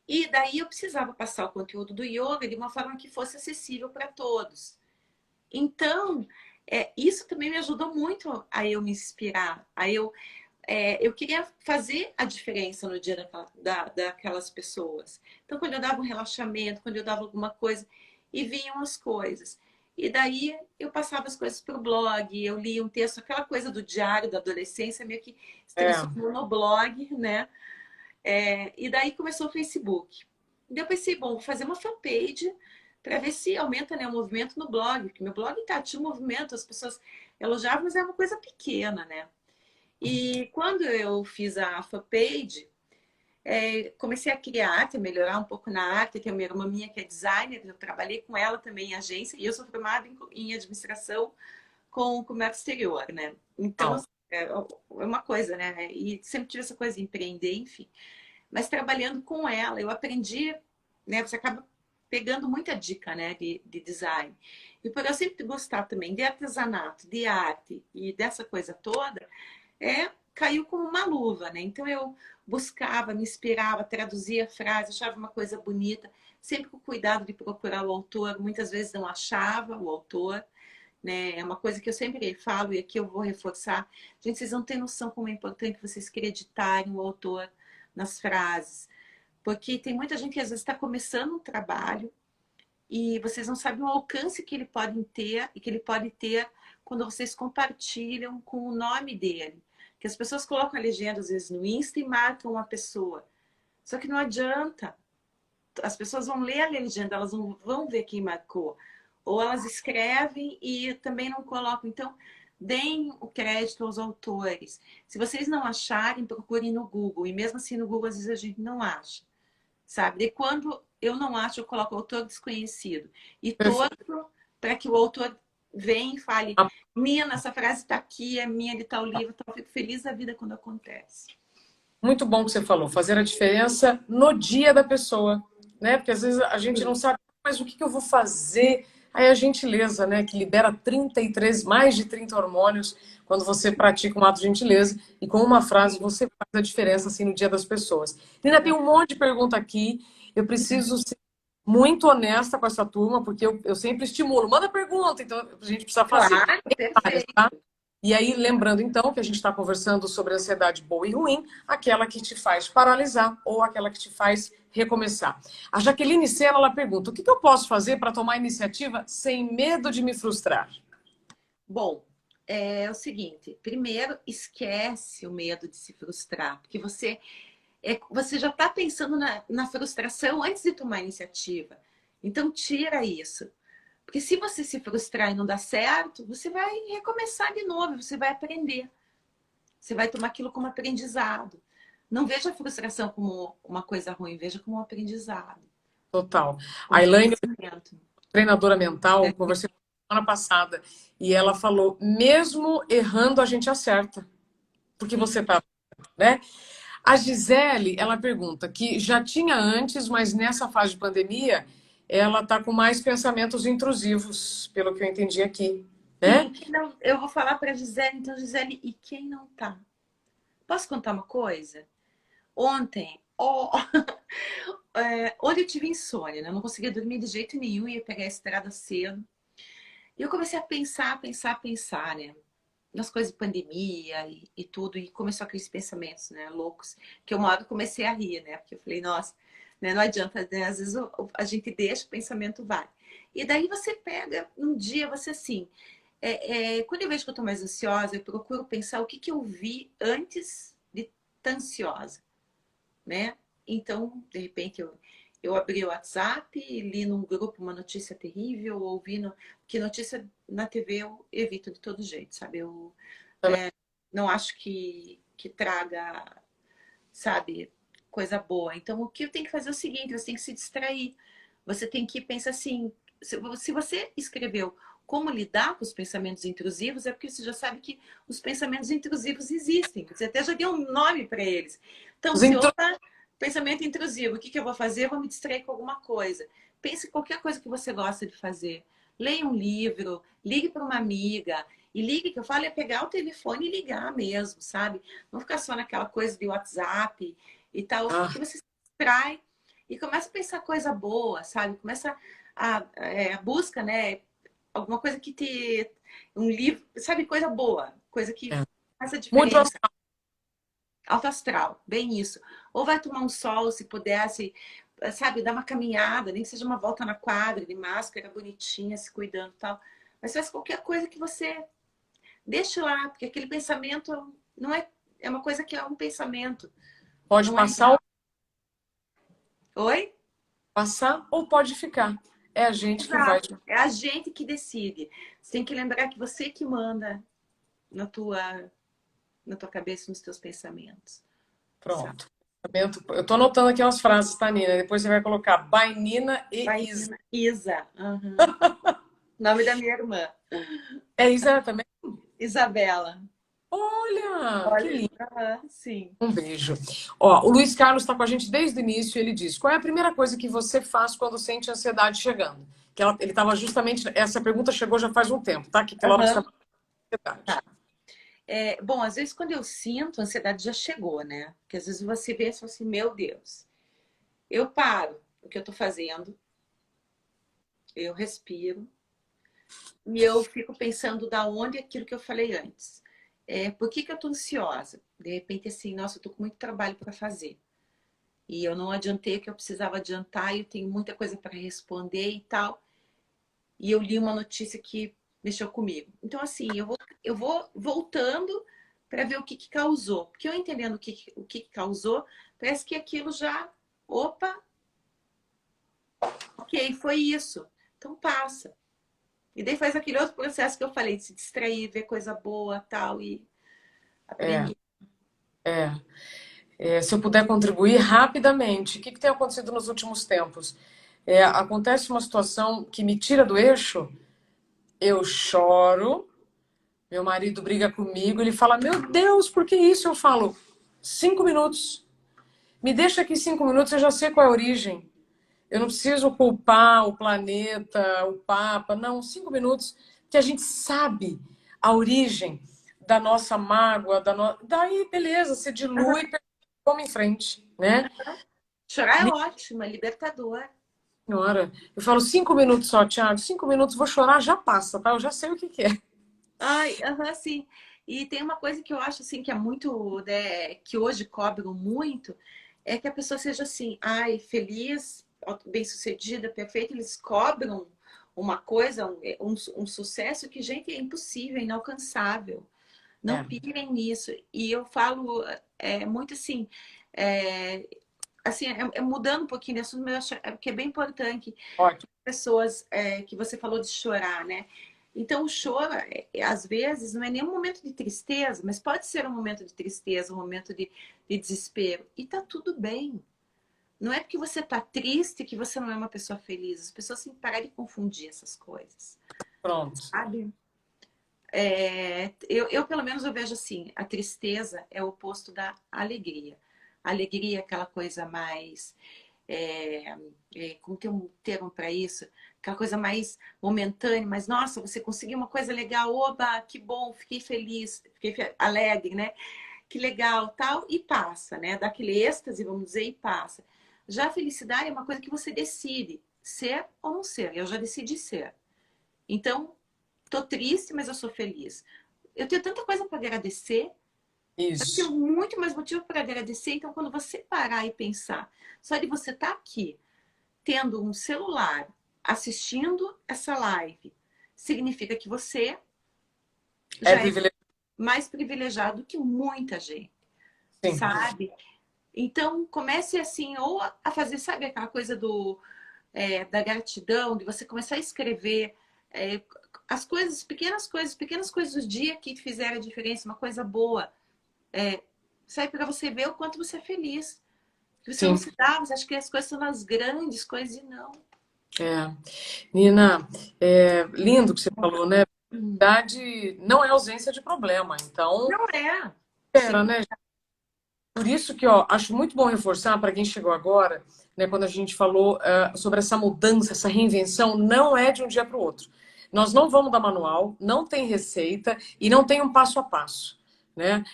E daí eu precisava passar o conteúdo do yoga de uma forma que fosse acessível para todos. Então, isso também me ajudou muito a eu me inspirar, eu queria fazer a diferença no dia daquelas pessoas. Então, quando eu dava um relaxamento, quando eu dava alguma coisa, e vinham as coisas. E daí eu passava as coisas para o blog, eu lia um texto, aquela coisa do diário da adolescência, meio que se É, transformou no blog, né? E daí começou o Facebook. Daí eu pensei, bom, vou fazer uma fanpage para ver se aumenta, né, o movimento no blog, porque meu blog tinha um movimento, as pessoas elogiavam, mas é uma coisa pequena, né? E quando eu fiz a fanpage, comecei a criar arte, a melhorar um pouco na arte. Tem uma irmã minha que é designer, eu trabalhei com ela também em agência, e eu sou formada em administração com comércio exterior, né? Então, não. assim, é uma coisa, né? E sempre tive essa coisa de empreender, enfim. Mas trabalhando com ela, eu aprendi, né? Você acaba pegando muita dica, né? De design. E por eu sempre gostar também de artesanato, de arte e dessa coisa toda, caiu como uma luva, né? Então eu buscava, me inspirava, traduzia a frase, achava uma coisa bonita, sempre com cuidado de procurar o autor. Muitas vezes não achava o autor, né? É uma coisa que eu sempre falo e aqui eu vou reforçar. Gente, vocês não têm noção como é importante vocês acreditarem o autor nas frases, porque tem muita gente que às vezes está começando um trabalho e vocês não sabem o alcance que ele pode ter e que ele pode ter quando vocês compartilham com o nome dele. Que as pessoas colocam a legenda às vezes no Insta e marcam uma pessoa. Só que não adianta. As pessoas vão ler a legenda, elas não vão ver quem marcou. Ou elas escrevem e também não colocam. Então, deem o crédito aos autores. Se vocês não acharem, procurem no Google. E mesmo assim, no Google, às vezes a gente não acha, sabe? E quando eu não acho, eu coloco autor desconhecido. E torço para que o autor venha e fale: Mina, essa frase está aqui, é minha de tal livro. Então, eu fico feliz da vida quando acontece. Muito bom que você falou, fazer a diferença no dia da pessoa, né? Porque às vezes a gente não sabe, mas o que eu vou fazer? Aí a gentileza, né? Que libera 33, mais de 30 hormônios quando você pratica um ato de gentileza e com uma frase você faz a diferença assim no dia das pessoas. Nina, tem um monte de pergunta aqui. Eu preciso ser muito honesta com essa turma, porque eu sempre estimulo. Manda pergunta, então a gente precisa fazer. Claro, Tem várias, tá? perfeito. E aí, lembrando então que a gente está conversando sobre ansiedade boa e ruim, aquela que te faz paralisar ou aquela que te faz recomeçar. A Jaqueline Sena, ela pergunta: o que eu posso fazer para tomar iniciativa sem medo de me frustrar? Bom, é o seguinte: primeiro, esquece o medo de se frustrar, porque você já está pensando na frustração antes de tomar a iniciativa. Então, tira isso. Porque se você se frustrar e não dar certo, você vai recomeçar de novo, você vai aprender. Você vai tomar aquilo como aprendizado. Não veja a frustração como uma coisa ruim, veja como um aprendizado. Total. A Elaine, Conhecimento. treinadora mental, É. conversei com ela semana passada e ela falou, mesmo errando a gente acerta, porque você tá, né? A Gisele, ela pergunta que já tinha antes, mas nessa fase de pandemia, ela tá com mais pensamentos intrusivos, pelo que eu entendi aqui, Sim, né? quem não, eu vou falar para Gisele, então, Gisele, e quem não tá? Posso contar uma coisa? Ontem, ontem eu tive insônia, né? Eu não conseguia dormir de jeito nenhum, ia pegar a estrada cedo. E eu comecei a pensar, né? Nas coisas de pandemia e tudo, e começou aqueles pensamentos, né, loucos, que uma hora eu comecei a rir, né, porque eu falei, nossa, né, não adianta, né, às vezes a gente deixa, o pensamento vai. E daí você pega, um dia você assim, quando eu vejo que eu tô mais ansiosa, eu procuro pensar o que que eu vi antes de estar ansiosa, né? Então, de repente, eu abri o WhatsApp, li num grupo uma notícia terrível, ouvi, que notícia na TV eu evito de todo jeito, sabe? Eu não acho que traga, sabe, coisa boa. Então, o que eu tenho que fazer é o seguinte: você tem que se distrair. Você tem que pensar assim: se você escreveu como lidar com os pensamentos intrusivos, é porque você já sabe que os pensamentos intrusivos existem. Você até já deu um nome para eles. Então, Os se intru... opa, pensamento intrusivo, o que que eu vou fazer? Eu vou me distrair com alguma coisa. Pense em qualquer coisa que você gosta de fazer. Leia um livro, ligue para uma amiga, e ligue, que eu falo, é pegar o telefone e ligar mesmo, sabe? Não ficar só naquela coisa de WhatsApp e tal, Ah, porque você se distrai e começa a pensar coisa boa, sabe? Começa a busca, né? Alguma coisa que te. Um livro, sabe? Coisa boa, coisa que é. faz a Muito diferença. Alto astral, bem isso. Ou vai tomar um sol, se pudesse, sabe? Dar uma caminhada, nem que seja uma volta na quadra, de máscara, bonitinha, se cuidando e tal. Mas faz qualquer coisa que você deixe lá, porque aquele pensamento não é, é uma coisa que é um pensamento, pode não é passar ou real. Oi? passar ou pode ficar. É a gente que vai. Exato. É a gente que decide. Você tem que lembrar que você que manda na tua, na tua cabeça, nos teus pensamentos. Sabe? Pronto. Eu tô anotando aqui umas frases, tá, Nina? Depois você vai colocar by Nina e Vai, Isa. Isa. Uhum. Nome da minha irmã. É Isa também? Isabela. Olha, que Olha, lindo. sim. Um beijo. Ó, o Luiz Carlos está com a gente desde o início. Ele diz: qual é a primeira coisa que você faz quando sente ansiedade chegando? Ele estava justamente. Essa pergunta chegou já faz um tempo, tá? Que aquela hora que você Uhum. estava com Tá. ansiedade. Bom, às vezes quando eu sinto, a ansiedade já chegou, né? Porque às vezes você vê e fala assim, meu Deus, eu paro o que eu tô fazendo, eu respiro, e eu fico pensando da onde é aquilo que eu falei antes. Por que que eu tô ansiosa? De repente, assim, nossa, eu tô com muito trabalho para fazer. E eu não adiantei o que eu precisava adiantar, e eu tenho muita coisa para responder e tal. E eu li uma notícia que mexeu comigo. Então, assim, eu vou voltando para ver o que que causou. Porque eu entendendo o que que causou, parece que aquilo já, opa, ok, foi isso. Então passa. E daí faz aquele outro processo que eu falei, de se distrair, ver coisa boa, tal, e É, aprender. é. Se eu puder contribuir rapidamente, o que tem acontecido nos últimos tempos? Acontece uma situação que me tira do eixo, eu choro, meu marido briga comigo, ele fala: Meu Deus, por que isso? Eu falo: 5 minutos. Me deixa aqui 5 minutos, eu já sei qual é a origem. Eu não preciso culpar o planeta, o Papa, não, 5 minutos que a gente sabe a origem da nossa mágoa, daí beleza, se dilui, vamos em frente, né? Chorar é Minha ótimo, é libertador. senhora, eu falo 5 minutos só, Thiago, 5 minutos, vou chorar, já passa, tá? Eu já sei o que que é. Ai, aham, sim. E tem uma coisa que eu acho assim que é muito, né, que hoje cobram muito, é que a pessoa seja assim, ai, feliz, bem-sucedida, perfeita, eles cobram uma coisa, um sucesso que, gente, é impossível, é inalcançável. Não É, pirem nisso. E eu falo muito assim, é, mudando um pouquinho de assunto, mas eu acho que é bem importante ótimo. pessoas que você falou de chorar, né? Então, o choro, às vezes, não é nenhum momento de tristeza, mas pode ser um momento de tristeza, um momento de desespero. E tá tudo bem. Não é porque você tá triste que você não é uma pessoa feliz. As pessoas têm que parar de confundir essas coisas, Pronto. sabe? Pelo menos, eu vejo assim, a tristeza é o oposto da alegria. A alegria é aquela coisa mais... como tem um termo para isso? Aquela coisa mais momentânea, mas, nossa, você conseguiu uma coisa legal, oba, que bom, fiquei feliz, alegre, né? Que legal, tal, e passa, né? Dá aquele êxtase, vamos dizer, e passa. Já a felicidade é uma coisa que você decide ser ou não ser. Eu já decidi ser. Então, tô triste, mas eu sou feliz. Eu tenho tanta coisa para agradecer, eu tenho Isso. muito mais motivo para agradecer. Então, quando você parar e pensar, só de você estar aqui, tendo um celular, assistindo essa live, significa que você É já é privilégio, mais privilegiado que muita gente, sim. sabe? Então, comece assim, ou a fazer, sabe, aquela coisa da gratidão, de você começar a escrever as pequenas coisas do dia que fizeram a diferença, uma coisa boa. Sabe, para você ver o quanto você é feliz. Que você não Sim. se dá, você acha que as coisas são as grandes coisas e não. É. Nina, lindo que você falou, né? Hum. Verdade não é ausência de problema. Então, Não é. era, Sim. né? Por isso que, ó, acho muito bom reforçar para quem chegou agora, né, quando a gente falou sobre essa mudança, essa reinvenção, não é de um dia para o outro. Nós não vamos dar manual, não tem receita e não tem um passo a passo, né?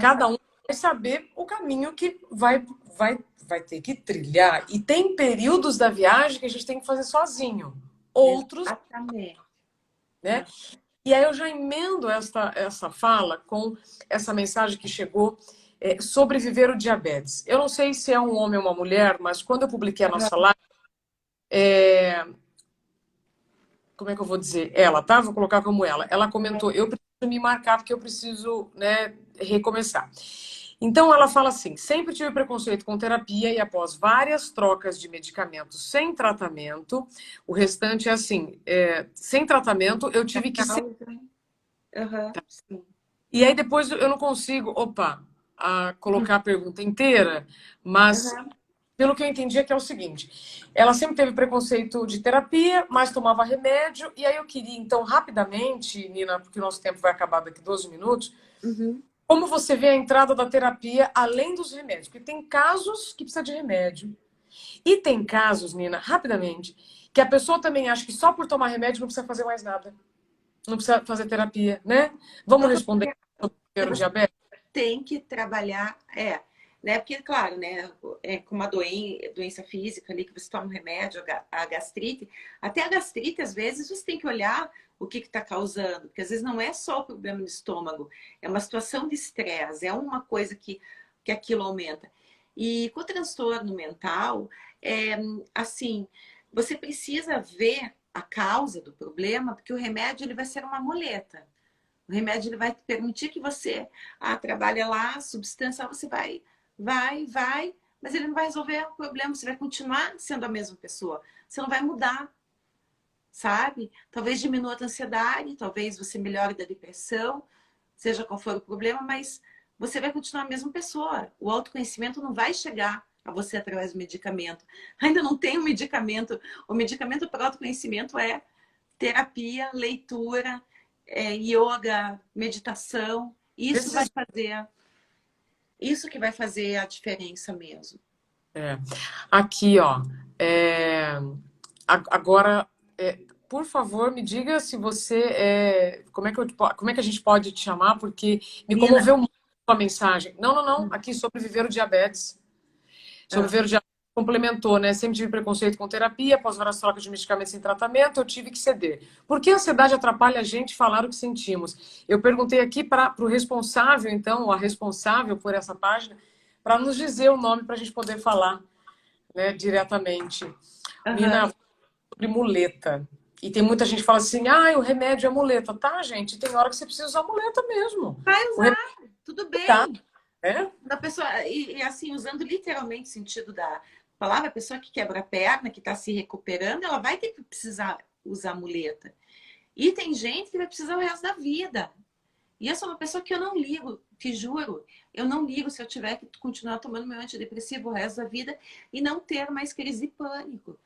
Cada um vai saber o caminho que vai ter que trilhar. E tem períodos da viagem que a gente tem que fazer sozinho, outros, Exatamente. né? E aí eu já emendo essa fala com essa mensagem que chegou sobre viver o diabetes. Eu não sei se é um homem ou uma mulher, mas quando eu publiquei a nossa live, como é que eu vou dizer? Ela, tá? Vou colocar como ela. Ela comentou, eu preciso me marcar porque eu preciso, né, recomeçar. Então ela fala assim: sempre tive preconceito com terapia e após várias trocas de medicamentos sem tratamento, o restante é assim, sem tratamento eu tive que ser. Causa. Aham, sim. E aí depois eu não consigo, colocar a pergunta inteira, mas Aham. pelo que eu entendi é que é o seguinte, ela sempre teve preconceito de terapia, mas tomava remédio, e aí eu queria então rapidamente, Nina, porque o nosso tempo vai acabar daqui 12 minutos, Uhum. como você vê a entrada da terapia além dos remédios? Porque tem casos que precisa de remédio, e tem casos, Nina, rapidamente, que a pessoa também acha que só por tomar remédio não precisa fazer mais nada, não precisa fazer terapia, né? Vamos responder sobre o Você diabetes? tem que trabalhar, né? Porque, claro, né? Com uma doença física ali que você toma um remédio, a gastrite, até a gastrite, às vezes, você tem que olhar o que está causando, porque às vezes não é só o problema no estômago, é uma situação de estresse, é uma coisa que aquilo aumenta. E com o transtorno mental, assim, você precisa ver a causa do problema, porque o remédio ele vai ser uma muleta. O remédio ele vai permitir que você trabalhe lá, a substância, você vai, mas ele não vai resolver o problema, você vai continuar sendo a mesma pessoa. Você não vai mudar, sabe? Talvez diminua a tua ansiedade, talvez você melhore da depressão, seja qual for o problema, mas você vai continuar a mesma pessoa. O autoconhecimento não vai chegar a você através do medicamento. Ainda não tem um medicamento. O medicamento para o autoconhecimento é terapia, leitura, yoga, meditação. Esses, Isso que vai fazer a diferença mesmo. é, aqui, ó. é, agora, por favor, me diga se você como é que a gente pode te chamar, porque me Nina, comoveu muito a mensagem. Não, não, não. Aqui sobre viver o diabetes. Sobre ah, viver o diabetes complementou, né? Sempre tive preconceito com terapia, após várias trocas de medicamentos em tratamento, eu tive que ceder. Por que a ansiedade atrapalha a gente falar o que sentimos? Eu perguntei aqui para o responsável, então, a responsável por essa página, para nos dizer o nome para a gente poder falar, né, diretamente. aham. Nina, sobre muleta. E tem muita gente que fala assim, o remédio é muleta. Tá, gente, tem hora que você precisa usar muleta mesmo. Vai O remédio usar, tudo tá, bem. né? Da pessoa, e assim, usando literalmente o sentido da palavra, a pessoa que quebra a perna, que está se recuperando, ela vai ter que precisar usar muleta. E tem gente que vai precisar o resto da vida. E eu sou uma pessoa que eu não ligo. te juro, eu não ligo se eu tiver que continuar tomando meu antidepressivo o resto da vida e não ter mais crise de pânico,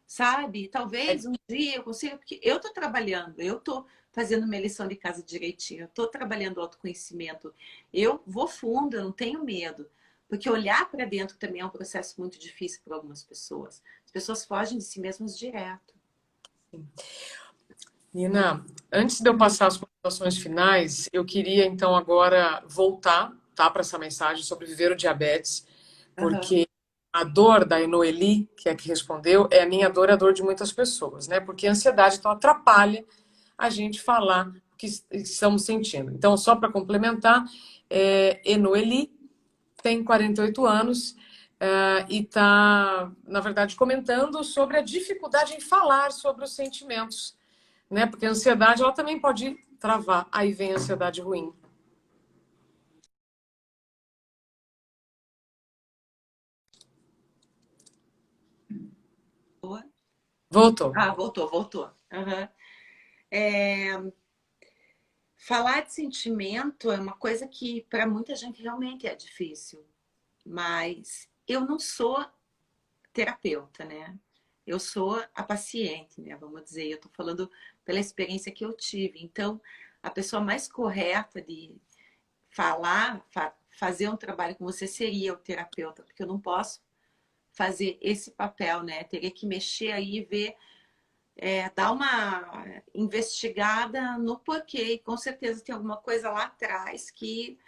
sabe? Talvez um dia eu consiga, porque eu tô trabalhando, eu tô fazendo minha lição de casa direitinho, eu tô trabalhando autoconhecimento, eu vou fundo, eu não tenho medo, porque olhar para dentro também é um processo muito difícil para algumas pessoas. As pessoas fogem de si mesmas direto. Nina, antes de eu passar as considerações finais, eu queria então agora voltar, tá, para essa mensagem sobre viver o diabetes, Aham. porque a dor da Enoeli, que é a que respondeu, é a minha dor e a dor de muitas pessoas, né? Porque a ansiedade então atrapalha a gente falar o que estamos sentindo. Então, só para complementar, Enoeli tem 48 anos e está, na verdade, comentando sobre a dificuldade em falar sobre os sentimentos, né? Porque a ansiedade ela também pode travar. Aí vem a ansiedade ruim. Voltou. Ah, voltou, voltou. Aham. É, falar de sentimento é uma coisa que para muita gente realmente é difícil, mas eu não sou terapeuta, né? Eu sou a paciente, né? Vamos dizer, eu estou falando pela experiência que eu tive. Então, a pessoa mais correta de falar, fazer um trabalho com você seria o terapeuta, porque eu não posso fazer esse papel, né? Teria que mexer aí e ver, dar uma investigada no porquê. E com certeza tem alguma coisa lá atrás que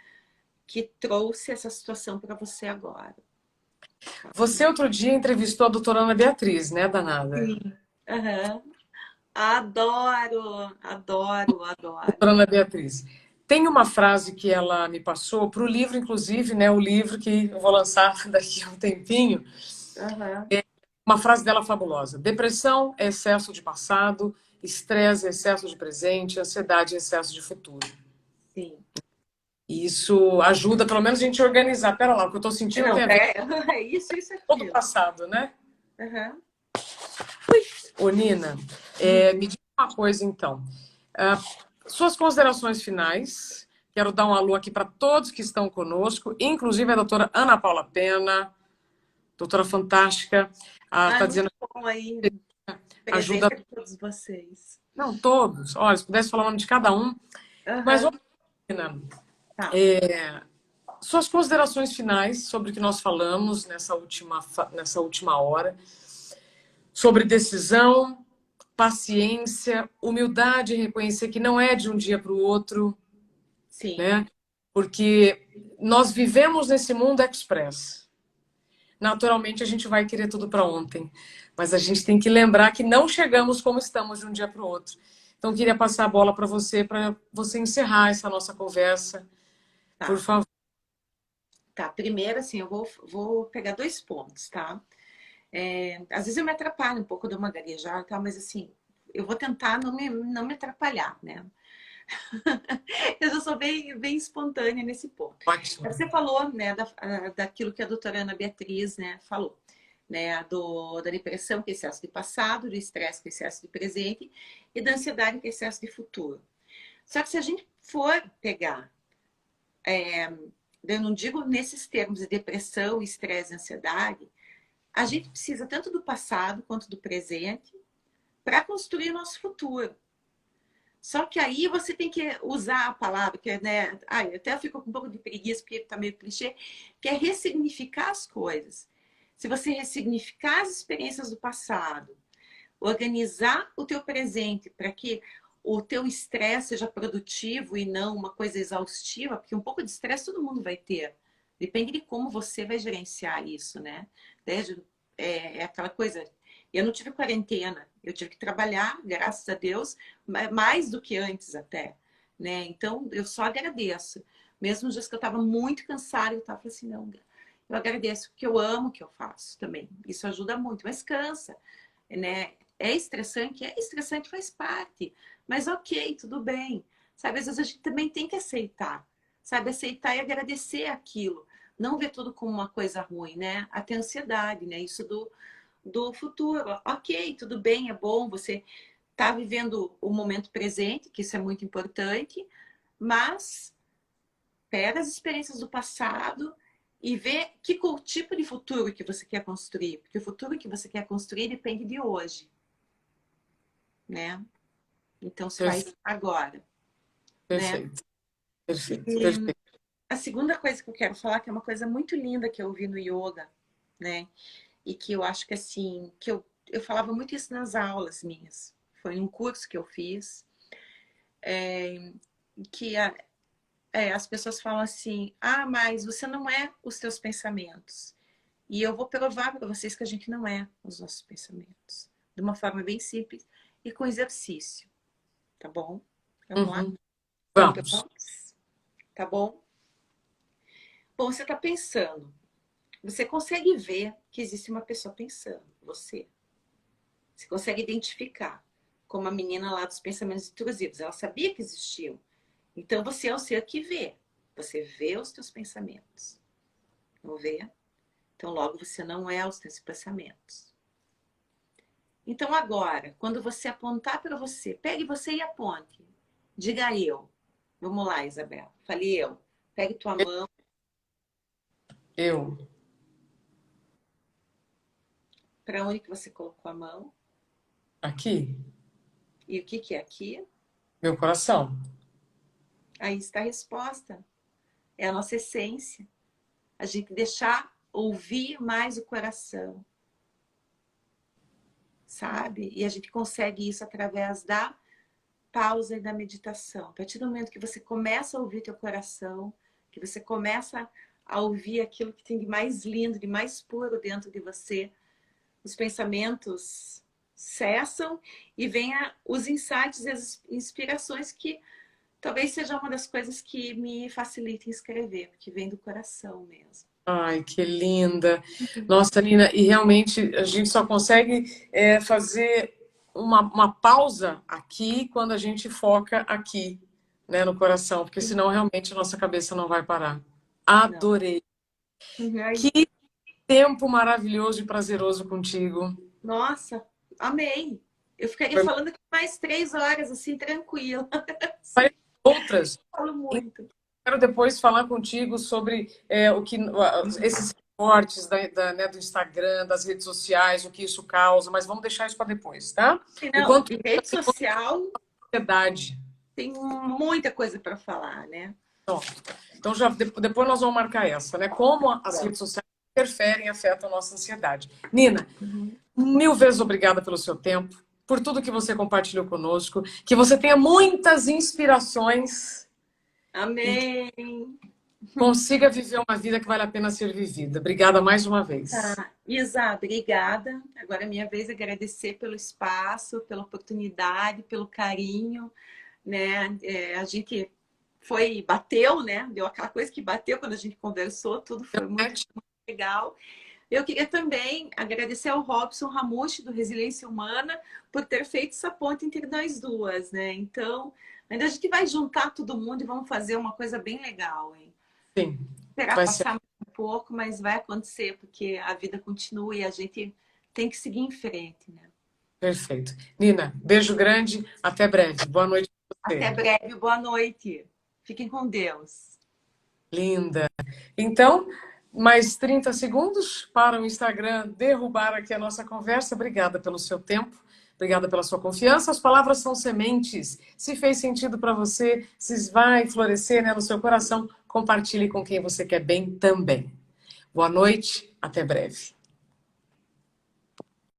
trouxe essa situação para você agora. Você outro dia entrevistou a doutora Ana Beatriz, né, danada? Sim. Aham. Adoro, adoro, Doutora adoro. Ana Beatriz. Tem uma frase que ela me passou para o livro, inclusive, né, o livro que eu vou lançar daqui a um tempinho. Aham. Uma frase dela fabulosa: depressão é excesso de passado, estresse é excesso de presente, ansiedade é excesso de futuro. Sim. E isso ajuda, pelo menos, a gente a organizar. Pera lá, o que eu estou sentindo Não, tem a ver é isso, com todo o aquilo. passado, né? Aham. Ô, Nina, Hum. me diga uma coisa, então. Ah, suas considerações finais. Quero dar um alô aqui para todos que estão conosco, inclusive a doutora Ana Paula Pena, doutora fantástica, Ah, está muito dizendo bom aí, que ajuda. presença de todos vocês. Não, todos. Olha, se pudesse falar o nome de cada um. Mas, ô, Aham. Nina, Tá. suas considerações finais sobre o que nós falamos nessa última hora, sobre decisão, paciência, humildade em reconhecer que não é de um dia para o outro, Sim. né? Porque nós vivemos nesse mundo express. Naturalmente, a gente vai querer tudo para ontem, mas a gente tem que lembrar que não chegamos como estamos de um dia para o outro. Então, queria passar a bola para você encerrar essa nossa conversa, por Tá. favor. Tá. Primeiro, assim, eu vou pegar dois pontos, tá? Às vezes eu me atrapalho um pouco, dou uma gaguejada, tá? Mas assim, eu vou tentar não me atrapalhar, né? Eu já sou bem espontânea nesse ponto. Ótimo. Você falou, né, daquilo que a doutora Ana Beatriz, né, falou, né, da depressão, que é excesso de passado, do estresse, que é excesso de presente, e da ansiedade, que é excesso de futuro. Só que se a gente for pegar, eu não digo nesses termos de depressão, estresse e ansiedade, a gente precisa tanto do passado quanto do presente para construir o nosso futuro. Só que aí você tem que usar a palavra, que é, né? Ai, eu até fico com um pouco de preguiça, porque tá meio clichê, que é ressignificar as coisas. Se você ressignificar as experiências do passado, organizar o teu presente para que o teu estresse seja produtivo e não uma coisa exaustiva, porque um pouco de estresse todo mundo vai ter. Depende de como você vai gerenciar isso, né? Desde, é aquela coisa. Eu não tive quarentena, eu tive que trabalhar, graças a Deus, mais do que antes até, né? Então, eu só agradeço. Mesmo nos dias que eu estava muito cansada, eu estava assim, não, eu agradeço porque eu amo o que eu faço também. Isso ajuda muito, mas cansa, né? É estressante, faz parte. Mas ok, tudo bem. Sabe, às vezes a gente também tem que aceitar. Sabe, aceitar e agradecer aquilo. Não ver tudo como uma coisa ruim, né? Até ansiedade, né? Isso do futuro. Ok, tudo bem, é bom, você está vivendo o momento presente, que isso é muito importante, mas Pega as experiências do passado e vê que tipo de futuro que você quer construir. Porque o futuro que você quer construir depende de hoje, né? Então, se faz agora, né? Perfeito, perfeito, E perfeito. a segunda coisa que eu quero falar, que é uma coisa muito linda que eu vi no yoga, né? E que eu acho que assim, eu falava muito isso nas aulas minhas. Foi um curso que eu fiz, que as pessoas falam assim, ah, mas você não é os teus pensamentos. E eu vou provar para vocês que a gente não é os nossos pensamentos. De uma forma bem simples e com exercício. Tá bom? Vamos lá? Uhum. Estão Vamos. prontos? Tá bom? Bom, você está pensando. Você consegue ver que existe uma pessoa pensando, você. Você consegue identificar, como a menina lá dos pensamentos intrusivos. Ela sabia que existiam. Então você é o ser que vê. Você vê os teus pensamentos. Não vê? Então logo você não é os teus pensamentos. Então agora, quando você apontar para você, pegue você e aponte. Diga eu. Vamos lá, Isabela. Fale eu. Pegue tua mão. Eu. Para onde que você colocou a mão? Aqui. E o que que é aqui? Meu coração. Aí está a resposta. É a nossa essência. A gente deixar ouvir mais o coração, sabe? E a gente consegue isso através da pausa e da meditação. A partir do momento que você começa a ouvir teu coração, que você começa a ouvir aquilo que tem de mais lindo, de mais puro dentro de você, os pensamentos cessam e vem os insights e as inspirações que talvez seja uma das coisas que me facilitem escrever, porque vem do coração mesmo. Ai, que linda. Nossa, Nina, e realmente a gente só consegue fazer uma pausa aqui quando a gente foca aqui, né, no coração, porque senão realmente a nossa cabeça não vai parar. Não. Adorei. Ai, Que tempo maravilhoso e prazeroso contigo. nossa, amei. Eu ficaria Foi falando aqui mais 3 horas, assim, tranquila. várias outras. Falo muito. Quero depois falar contigo sobre o que esses reportes né, do Instagram, das redes sociais, o que isso causa, mas vamos deixar isso para depois, tá? O Não, quanto e rede social a sociedade. tem muita coisa para falar, né? Então, já, depois nós vamos marcar essa, né? Como as Bom. redes sociais interferem e afetam a nossa ansiedade. Nina, Uhum. mil vezes obrigada pelo seu tempo, por tudo que você compartilhou conosco, que você tenha muitas inspirações e que Amém. consiga viver uma vida que vale a pena ser vivida. Obrigada mais uma vez. Tá. Isa, obrigada. Agora é minha vez de agradecer pelo espaço, pela oportunidade, pelo carinho, né? A gente bateu, né? Deu aquela coisa que bateu quando a gente conversou, tudo foi muito, muito legal. Eu queria também agradecer ao Robson Ramucci, do Resiliência Humana, por ter feito essa ponte entre nós duas, né? Então, ainda a gente vai juntar todo mundo e vamos fazer uma coisa bem legal, hein? Sim, Esperar vai ser passar um pouco, mas vai acontecer, porque a vida continua e a gente tem que seguir em frente, né? perfeito. Nina, beijo grande, até breve. Boa noite para Até você. breve, boa noite. Fiquem com Deus. Linda. Então, mais 30 segundos para o Instagram derrubar aqui a nossa conversa. Obrigada pelo seu tempo, obrigada pela sua confiança. As palavras são sementes. Se fez sentido para você, se vai florescer, né, no seu coração, compartilhe com quem você quer bem também. Boa noite, até breve.